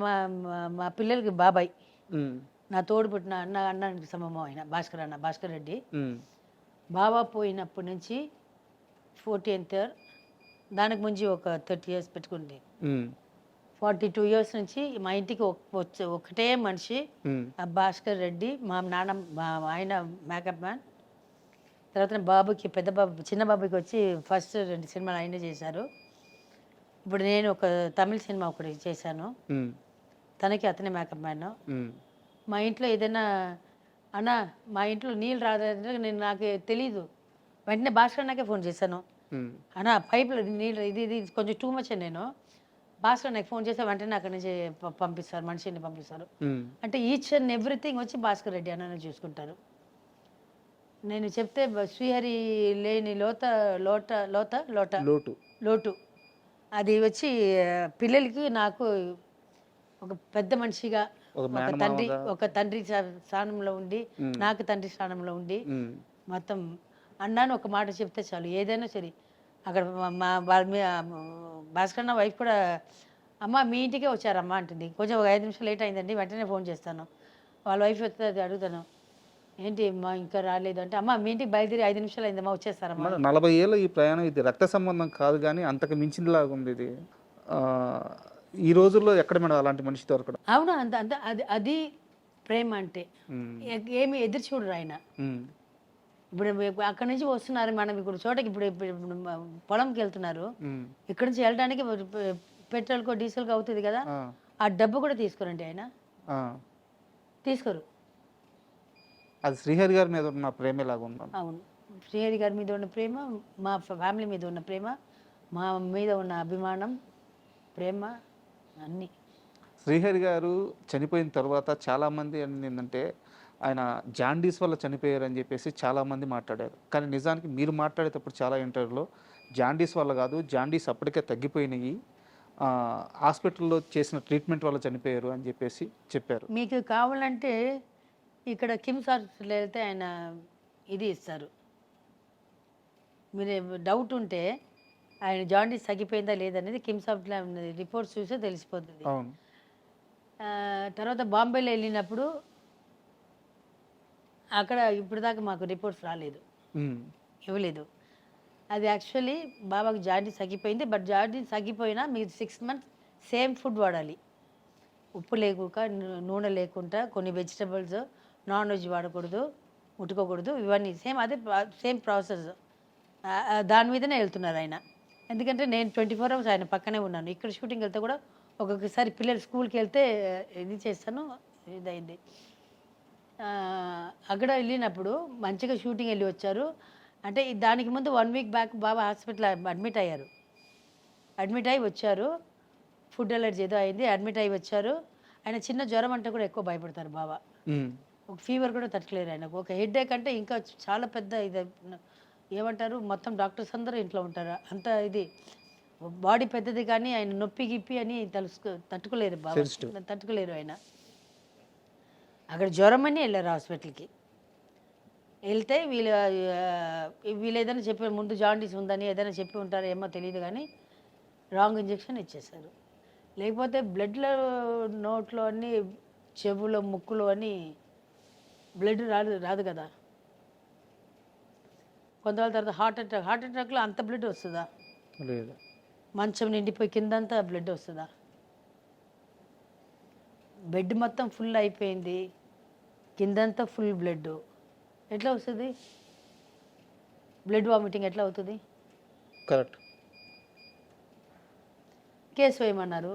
మా పిల్లలకి బాబాయ్, నా తోడు పుట్టిన అన్నానికి సమమం ఆయన, భాస్కర్ రెడ్డి. బాబా పోయినప్పటి నుంచి 14th year, దానికి ముందు ఒక 30 years పెట్టుకుంది. 42 ఇయర్స్ నుంచి మా ఇంటికి వచ్చే ఒకటే మనిషి ఆ భాస్కర్ రెడ్డి. మా నాన్న ఆయన మేకప్ మ్యాన్. తర్వాత బాబుకి పెద్ద బాబు చిన్న బాబుకి వచ్చి ఫస్ట్ 2 సినిమాలు ఆయనే చేశారు. ఇప్పుడు నేను ఒక తమిళ సినిమా ఒకటి చేశాను, తనకి అతనే మేకప్ మ్యాన్. మా ఇంట్లో ఏదైనా అన్నా మా ఇంట్లో నీళ్ళు రాదంటే నాకు తెలీదు, వెంటనే భాస్కర్ నాకే ఫోన్ చేశాను, అన్నా పైపులో నీళ్ళు ఇది కొంచెం టూ మచ్. నేను భాస్కర్ నాకు ఫోన్ చేస్తే వెంటనే అక్కడి నుంచి పంపిస్తారు, మనిషిని పంపిస్తారు. అంటే ఈచ్ అండ్ ఎవ్రీథింగ్ వచ్చి భాస్కర్ రెడ్డి అన్న చూసుకుంటారు. నేను చెప్తే శ్రీహరి లేని లోటు అది వచ్చి పిల్లలకి నాకు ఒక పెద్ద మనిషిగా ఒక తండ్రి స్థానంలో ఉండి, నాకు తండ్రి స్థానంలో ఉండి మొత్తం అన్నాను ఒక మాట చెప్తే చాలు, ఏదైనా సరే. అక్కడ మా భాస్కర్ నా వైఫ్ కూడా అమ్మ మీ ఇంటికే వచ్చారమ్మా అంటుంది. కొంచెం ఒక 5 నిమిషాలు లేట్ అయిందండి, వెంటనే ఫోన్ చేస్తాను. వాళ్ళ వైఫ్ వస్తే అది అడుగుతాను, ఏంటి అమ్మా ఇంకా రాలేదు అంటే, అమ్మ మీ ఇంటికి బయలుదేరి 5 నిమిషాలు అయిందమ్మా వచ్చేస్తారమ్మా. 40 ఏళ్ళ ఈ ప్రయాణం, ఇది రక్త సంబంధం కాదు కానీ అంతకు మించిందిలాగా ఉంది ఇది. ఈ రోజుల్లో ఎక్కడ మేడం అలాంటి మనిషి దొరకడం? అవును, అంత అంత అది ప్రేమ అంటే. ఏమి ఎదురు చూడరు ఆయన. ఇప్పుడు అక్కడి నుంచి వస్తున్నారు, మనం ఇప్పుడు చోటకి ఇప్పుడు పొలంకి వెళ్తున్నారు, ఇక్కడ నుంచి వెళ్ళడానికి పెట్రోల్కో డీజిల్కో అవుతుంది కదా, ఆ డబ్బు కూడా తీసుకోరండి ఆయన, తీసుకోరు. అది శ్రీహరి గారి మీద ఉన్న ప్రేమ లాగా ఉంది. అవును, శ్రీహరి గారి మీద ఉన్న ప్రేమ, మా ఫ్యామిలీ మీద ఉన్న ప్రేమ, మా మీద ఉన్న అభిమానం, ప్రేమ అన్నీ. శ్రీహరి గారు చనిపోయిన తర్వాత చాలామంది ఏంటంటే ఆయన జాండీస్ వల్ల చనిపోయారని చెప్పేసి చాలామంది మాట్లాడారు. కానీ నిజానికి మీరు మాట్లాడేటప్పుడు చాలా ఇంటర్వ్యూలో జాండీస్ వల్ల కాదు, జాండీస్ అప్పటికే తగ్గిపోయినాయి, హాస్పిటల్లో చేసిన ట్రీట్మెంట్ వల్ల చనిపోయారు అని చెప్పేసి చెప్పారు. మీకు కావాలంటే ఇక్కడ కిమ్స్ హాస్పిటల్ వెళ్తే ఆయన ఇది ఇస్తారు. మీరు డౌట్ ఉంటే ఆయన జాండీస్ తగ్గిపోయిందా లేదనేది కిమ్స్ హాస్పిటల్ రిపోర్ట్స్ చూస్తే తెలిసిపోతుంది. తర్వాత బాంబేలో వెళ్ళినప్పుడు అక్కడ ఇప్పుడు దాకా మాకు రిపోర్ట్స్ రాలేదు, ఇవ్వలేదు. అది యాక్చువల్లీ బాబాకి జాండీస్ తగ్గిపోయింది. బట్ జాండీస్ తగ్గిపోయినా మీరు 6 months సేమ్ ఫుడ్ వాడాలి, ఉప్పు లేకుండా, నూనె లేకుండా, కొన్ని వెజిటబుల్స్, నాన్ వెజ్ వాడకూడదు, ముట్టుకోకూడదు, ఇవన్నీ సేమ్ ప్రాసెస్. దాని మీదనే వెళ్తున్నారు ఆయన. ఎందుకంటే నేను 24 hours ఆయన పక్కనే ఉన్నాను. ఇక్కడ షూటింగ్ వెళ్తే కూడా ఒక్కొక్కసారి పిల్లలు స్కూల్కి వెళ్తే ఇది చేస్తాను, ఇదైంది. అక్కడ వెళ్ళినప్పుడు మంచిగా షూటింగ్ వెళ్ళి వచ్చారు. అంటే దానికి ముందు 1 week బ్యాక్ బాబా హాస్పిటల్ అడ్మిట్ అయ్యారు. అడ్మిట్ అయ్యి వచ్చారు, ఫుడ్ అలర్జీ ఏదో అయింది, అడ్మిట్ అయ్యి వచ్చారు. ఆయన చిన్న జ్వరం అంటే కూడా ఎక్కువ భయపడతారు బాబా, ఒక ఫీవర్ కూడా తట్టుకోలేరు ఆయనకు. ఒక హెడ్ఏక్ అంటే ఇంకా చాలా పెద్ద ఇది ఏమంటారు, మొత్తం డాక్టర్స్ అందరూ ఇంట్లో ఉంటారు, అంత ఇది బాడీ పెద్దది. కానీ ఆయన నొప్పి గిప్పి అని తట్టుకోలేరు బాబా, తట్టుకోలేరు ఆయన. అక్కడ జ్వరం అని వెళ్ళారు హాస్పిటల్కి. వెళ్తే వీళ్ళు ఏదైనా చెప్పి ముందు జాండీస్ ఉందని ఏదైనా చెప్పి ఉంటారో ఏమో తెలియదు, కానీ రాంగ్ ఇంజెక్షన్ ఇచ్చేసారు. లేకపోతే బ్లడ్లో నోట్లో అన్నీ, చెవులో, ముక్కులో అని బ్లడ్ రాదు కదా. కొంతవాళ్ళ తర్వాత హార్ట్ అటాక్లో అంత బ్లడ్ వస్తుందా? లేదు. మంచం నిండిపోయి కిందంతా బ్లడ్ వస్తుందా? బెడ్ మొత్తం ఫుల్ అయిపోయింది, కిందంతా ఫుల్ బ్లడ్, ఎట్లా వస్తుంది? బ్లడ్ వామిటింగ్ ఎట్లా అవుతుంది? కరెక్ట్. కేసు వేయమన్నారు.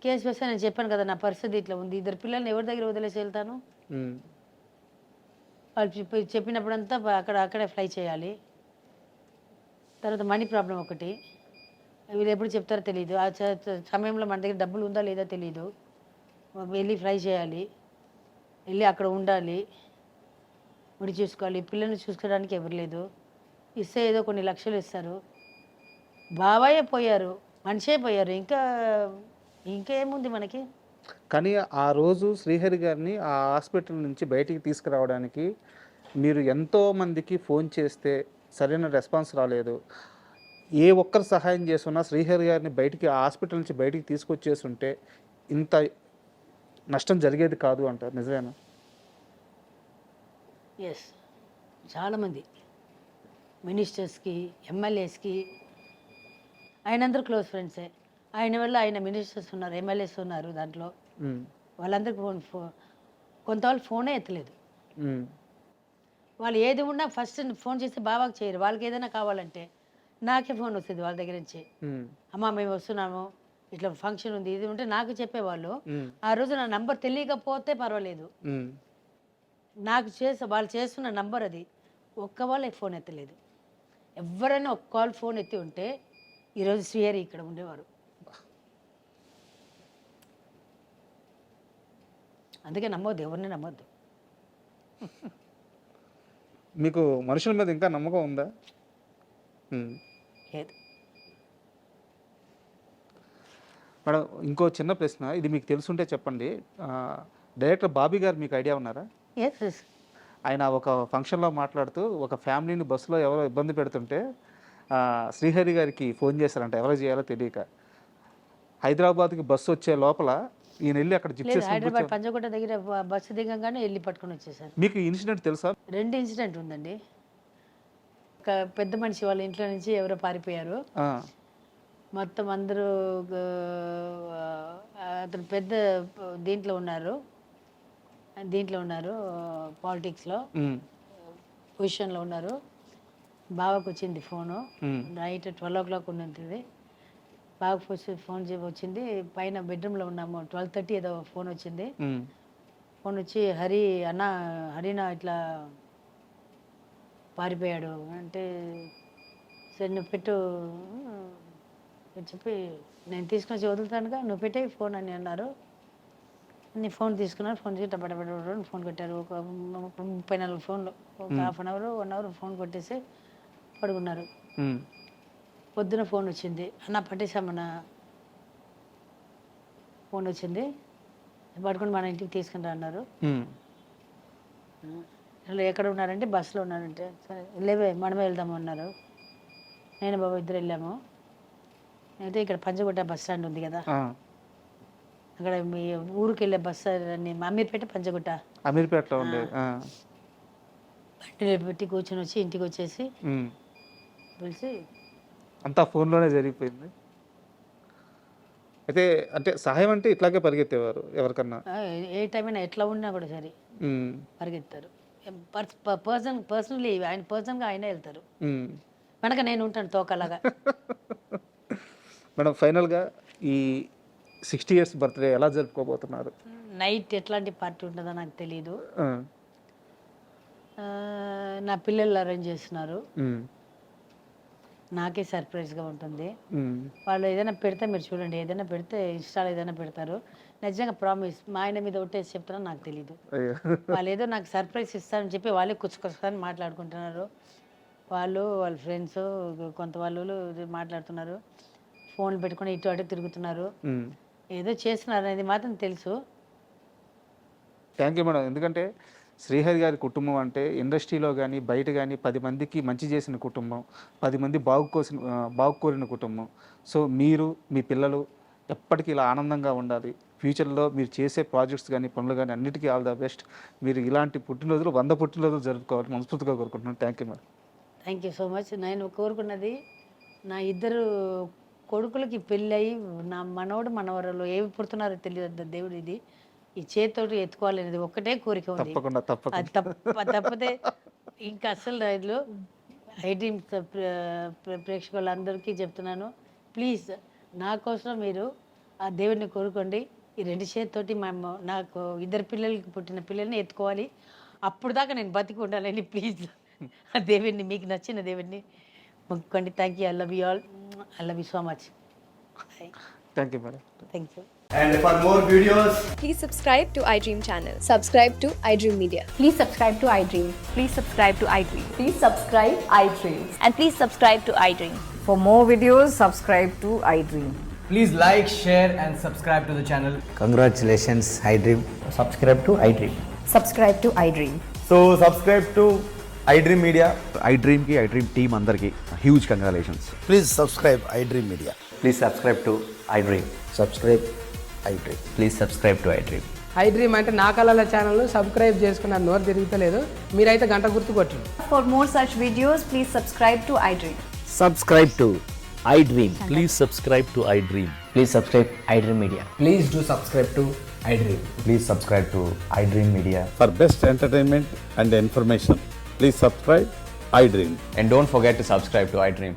కేసు వేస్తే నేను చెప్పాను కదా నా పరిస్థితి ఇట్లా ఉంది, 2 పిల్లల్ని ఎవరి దగ్గర వదిలేసి వెళ్తాను? వాళ్ళు చెప్పినప్పుడంతా అక్కడే ఫ్లై చేయాలి. తర్వాత మనీ ప్రాబ్లం ఒకటి, వీళ్ళు ఎప్పుడు చెప్తారో తెలియదు. ఆ సమయంలో మన దగ్గర డబ్బులు ఉందా లేదా తెలియదు. వెళ్ళి ఫ్లై చేయాలి, వెళ్ళి అక్కడ ఉండాలి, ముడి చూసుకోవాలి. పిల్లల్ని చూసుకోవడానికి ఎవరు లేదు, ఇస్తే ఏదో కొన్ని లక్షలు ఇస్తారు. బాబాయే పోయారు, మనిషే పోయారు, ఇంకేముంది మనకి? కానీ ఆ రోజు శ్రీహరి గారిని ఆ హాస్పిటల్ నుంచి బయటికి తీసుకురావడానికి మీరు ఎంతోమందికి ఫోన్ చేస్తే సరైన రెస్పాన్స్ రాలేదు. ఏ ఒక్కరు సహాయం చేస్తున్నా శ్రీహరి గారిని బయటికి, ఆ హాస్పిటల్ నుంచి బయటికి తీసుకొచ్చేసి ఉంటే ఇంత నష్టం జరిగేది కాదు అంటారు, నిజమేనా? ఎస్, చాలామంది మినిస్టర్స్కి, ఎమ్మెల్యేస్కి ఆయన అందరూ క్లోజ్ ఫ్రెండ్సే. ఆయన వల్ల ఆయన మినిస్టర్స్ ఉన్నారు, ఎమ్మెల్యేస్ ఉన్నారు దాంట్లో. వాళ్ళందరికీ కొంత వాళ్ళు ఫోనే ఎత్తలేదు. వాళ్ళు ఏది ఉన్నా ఫస్ట్ ఫోన్ చేస్తే బాబాకి చేయరు. వాళ్ళకి ఏదైనా కావాలంటే నాకే ఫోన్ వస్తుంది వాళ్ళ దగ్గర నుంచి. అమ్మ మేము వస్తున్నాము, ఇట్లా ఫంక్షన్ ఉంది, ఇది ఉంటే నాకు చెప్పేవాళ్ళు. ఆ రోజు నా నంబర్ తెలియకపోతే పర్వాలేదు, నాకు వాళ్ళు చేస్తున్న నంబర్ అది. ఒక్క వాళ్ళే ఫోన్ ఎత్తలేదు. ఎవరైనా ఒక్క కాల్ ఫోన్ ఎత్తి ఉంటే ఈరోజు శ్రీహరి ఇక్కడ ఉండేవారు. అందుకే నమ్మొద్దు, ఎవరిని నమ్మొద్దు. మీకు మనుషుల మీద ఇంకా నమ్మకం ఉందా? లేదు. మేడం, ఇంకో చిన్న ప్రశ్న, ఇది మీకు తెలుసుంటే చెప్పండి. డైరెక్టర్ బాబీ గారు మీకు ఐడియా ఉన్నారా? ఆయన ఒక ఫంక్షన్లో మాట్లాడుతూ ఒక ఫ్యామిలీని బస్సులో ఎవరో ఇబ్బంది పెడుతుంటే శ్రీహరి గారికి ఫోన్ చేశారంట, ఎవరో చేయాలో తెలియక. హైదరాబాద్కి బస్సు వచ్చే లోపల ఈయన వెళ్ళి అక్కడ హైదరాబాద్ పంజగుట్ట దగ్గర బస్సు దిగంగానే వెళ్ళి పట్టుకొని వచ్చేసారు. మీకు ఇన్సిడెంట్ తెలుసా? 2 ఇన్సిడెంట్ ఉందండి. ఒక పెద్ద మనిషి వాళ్ళ ఇంట్లో నుంచి ఎవరో పారిపోయారు. మొత్తం అందరూ అతను పెద్ద దీంట్లో ఉన్నారు పాలిటిక్స్లో పొజిషన్లో ఉన్నారు. బావకు వచ్చింది ఫోను, నైట్ 12 o'clock ఉన్నది. బావకు ఫోన్ వచ్చింది, పైన బెడ్రూమ్లో ఉన్నాము. 12:30 ఏదో ఫోన్ వచ్చింది. ఫోన్ వచ్చి హరినా ఇట్లా పారిపోయాడు అంటే, సరే నువ్వు పెట్టు చెప్పి నేను తీసుకొని వచ్చి వదులుతానుగా, నువ్వు పెట్టే ఫోన్ అని అన్నారు. నీ ఫోన్ తీసుకున్నారు. ఫోన్ చేసి టపటపట ఫోన్ కొట్టారు. ఒక 34 ఫోన్లు, ఒక ½ hour 1 hour ఫోన్ కొట్టేసి పడుకున్నారు. పొద్దున ఫోన్ వచ్చింది, అన్న పట్టేశామన్న ఫోన్ వచ్చింది, పడుకుని మన ఇంటికి తీసుకుని రా అన్నారు. ఎక్కడ ఉన్నారంటే బస్సులో ఉన్నారంటే, సరే లేవే మనమే వెళ్దాము అన్నారు. నేను బాబు ఇద్దరు వెళ్ళాము. అయితే ఇక్కడ పంజగుట్ట బస్ స్టాండ్ ఉంది కదా, అక్కడ మీ ఊరికి వెళ్ళే బస్ అమీర్పేట పంజగుట్ట అమీర్పేటలో బండిలో పెట్టి కూర్చొని వచ్చి ఇంటికి వచ్చేసి పిలిచి అంతా ఫోన్లోనే జరిగిపోయింది. అయితే అంటే సహాయం అంటే ఇట్లాగే పరిగెత్తేవారు ఎవరికన్నా, ఏ టైం అయినా ఎట్లా ఉన్నా కూడా సరే పరిగెత్తారు. పర్సనల్లీ ఆయన పర్సనల్గా ఆయనే వెళ్తారు. వెనక నేను ఉంటాను తోకలాగా. మేడం, ఫైనల్గా ఈ 60 years బర్త్డే ఎలా జరుపుకోబోతున్నారు? నైట్ ఎట్లాంటి పార్టీ ఉంటుందో నాకు తెలియదు. నా పిల్లలు అరేంజ్ చేస్తున్నారు. నాకే సర్ప్రైజ్గా ఉంటుంది. వాళ్ళు ఏదైనా పెడితే మీరు చూడండి, ఏదైనా పెడితే ఇన్స్టాలో ఏదైనా పెడతారు. నిజంగా ప్రామిస్, మా ఆయన మీద ఒట్టేసి చెప్తారో నాకు తెలీదు. వాళ్ళు ఏదో నాకు సర్ప్రైజ్ ఇస్తారని చెప్పి వాళ్ళే కుచ్చుకొస్తారని మాట్లాడుకుంటున్నారు. వాళ్ళ ఫ్రెండ్స్ కొంత వాళ్ళు మాట్లాడుతున్నారు, ఫోన్లు పెట్టుకొని ఇటు అటు తిరుగుతున్నారు, ఏదో చేస్తున్నారు అనేది మాత్రం తెలుసు. Thank you madam. ఎందుకంటే శ్రీహరి గారి కుటుంబం అంటే ఇండస్ట్రీలో కానీ బయట కానీ 10 మందికి మంచి చేసిన కుటుంబం, 10 మంది బాగుకోరిన కుటుంబం. సో మీరు మీ పిల్లలు ఎప్పటికీ ఇలా ఆనందంగా ఉండాలి. ఫ్యూచర్లో మీరు చేసే ప్రాజెక్ట్స్ కానీ పనులు కానీ అన్నిటికీ ఆల్ ద బెస్ట్. మీరు ఇలాంటి పుట్టినరోజులు 100 పుట్టినరోజులు జరుపుకోవాలి మనస్ఫూర్తిగా కోరుకుంటున్నాను. Thank you madam. Thank you so much. నేను కోరుకున్నది నా 2 కొడుకులకి పెళ్ళి అయ్యి నా మనవడు మనవరాలు ఏమి పుడుతున్నారో తెలియదు దేవుడు, ఇది ఈ చేతితోటి ఎత్తుకోవాలనేది ఒక్కటే కోరిక ఉంది. అది తప్పితే ఇంకా అసలు రైతులు ఐ డ్రీమ్స్ ప్రేక్షకులందరికీ చెప్తున్నాను, ప్లీజ్ నా కోసం మీరు ఆ దేవుడిని కోరుకోండి. ఈ 2 చేతితోటి నాకు 2 పిల్లలకి పుట్టిన పిల్లల్ని ఎత్తుకోవాలి. అప్పుడు దాకా నేను బతికి ఉండాలని ప్లీజ్ ఆ దేవుడిని, మీకు నచ్చిన దేవుడిని మొక్కుకోండి. Thank you. I love you all. I love you so much. Thank you, madam. Thank you. And for more videos, please subscribe to iDream channel. Subscribe to iDream Media. Please subscribe to iDream. Please subscribe to iDream. Please subscribe iDream. And please subscribe to iDream. For more videos, subscribe to iDream. please like, share and subscribe to the channel. Congratulations, iDream. Subscribe to iDream. Subscribe to iDream. So subscribe to iDream Media. iDream ki iDream team andarki huge congratulations. Please subscribe iDream Media. Please subscribe to iDream. Subscribe iDream. Please subscribe to iDream. iDream అంటే నా కళల channel subscribe చేసుకున్నారు, నోరు తిరుగుతలేదు, మీరైతే గంట గుర్తు కొట్టండి. For more such videos, please subscribe to iDream. Subscribe to iDream. Please subscribe to iDream. Please subscribe iDream Media. Please do subscribe to iDream. Please subscribe to iDream Media. For best entertainment and information, please subscribe iDream. And don't forget to subscribe to iDream.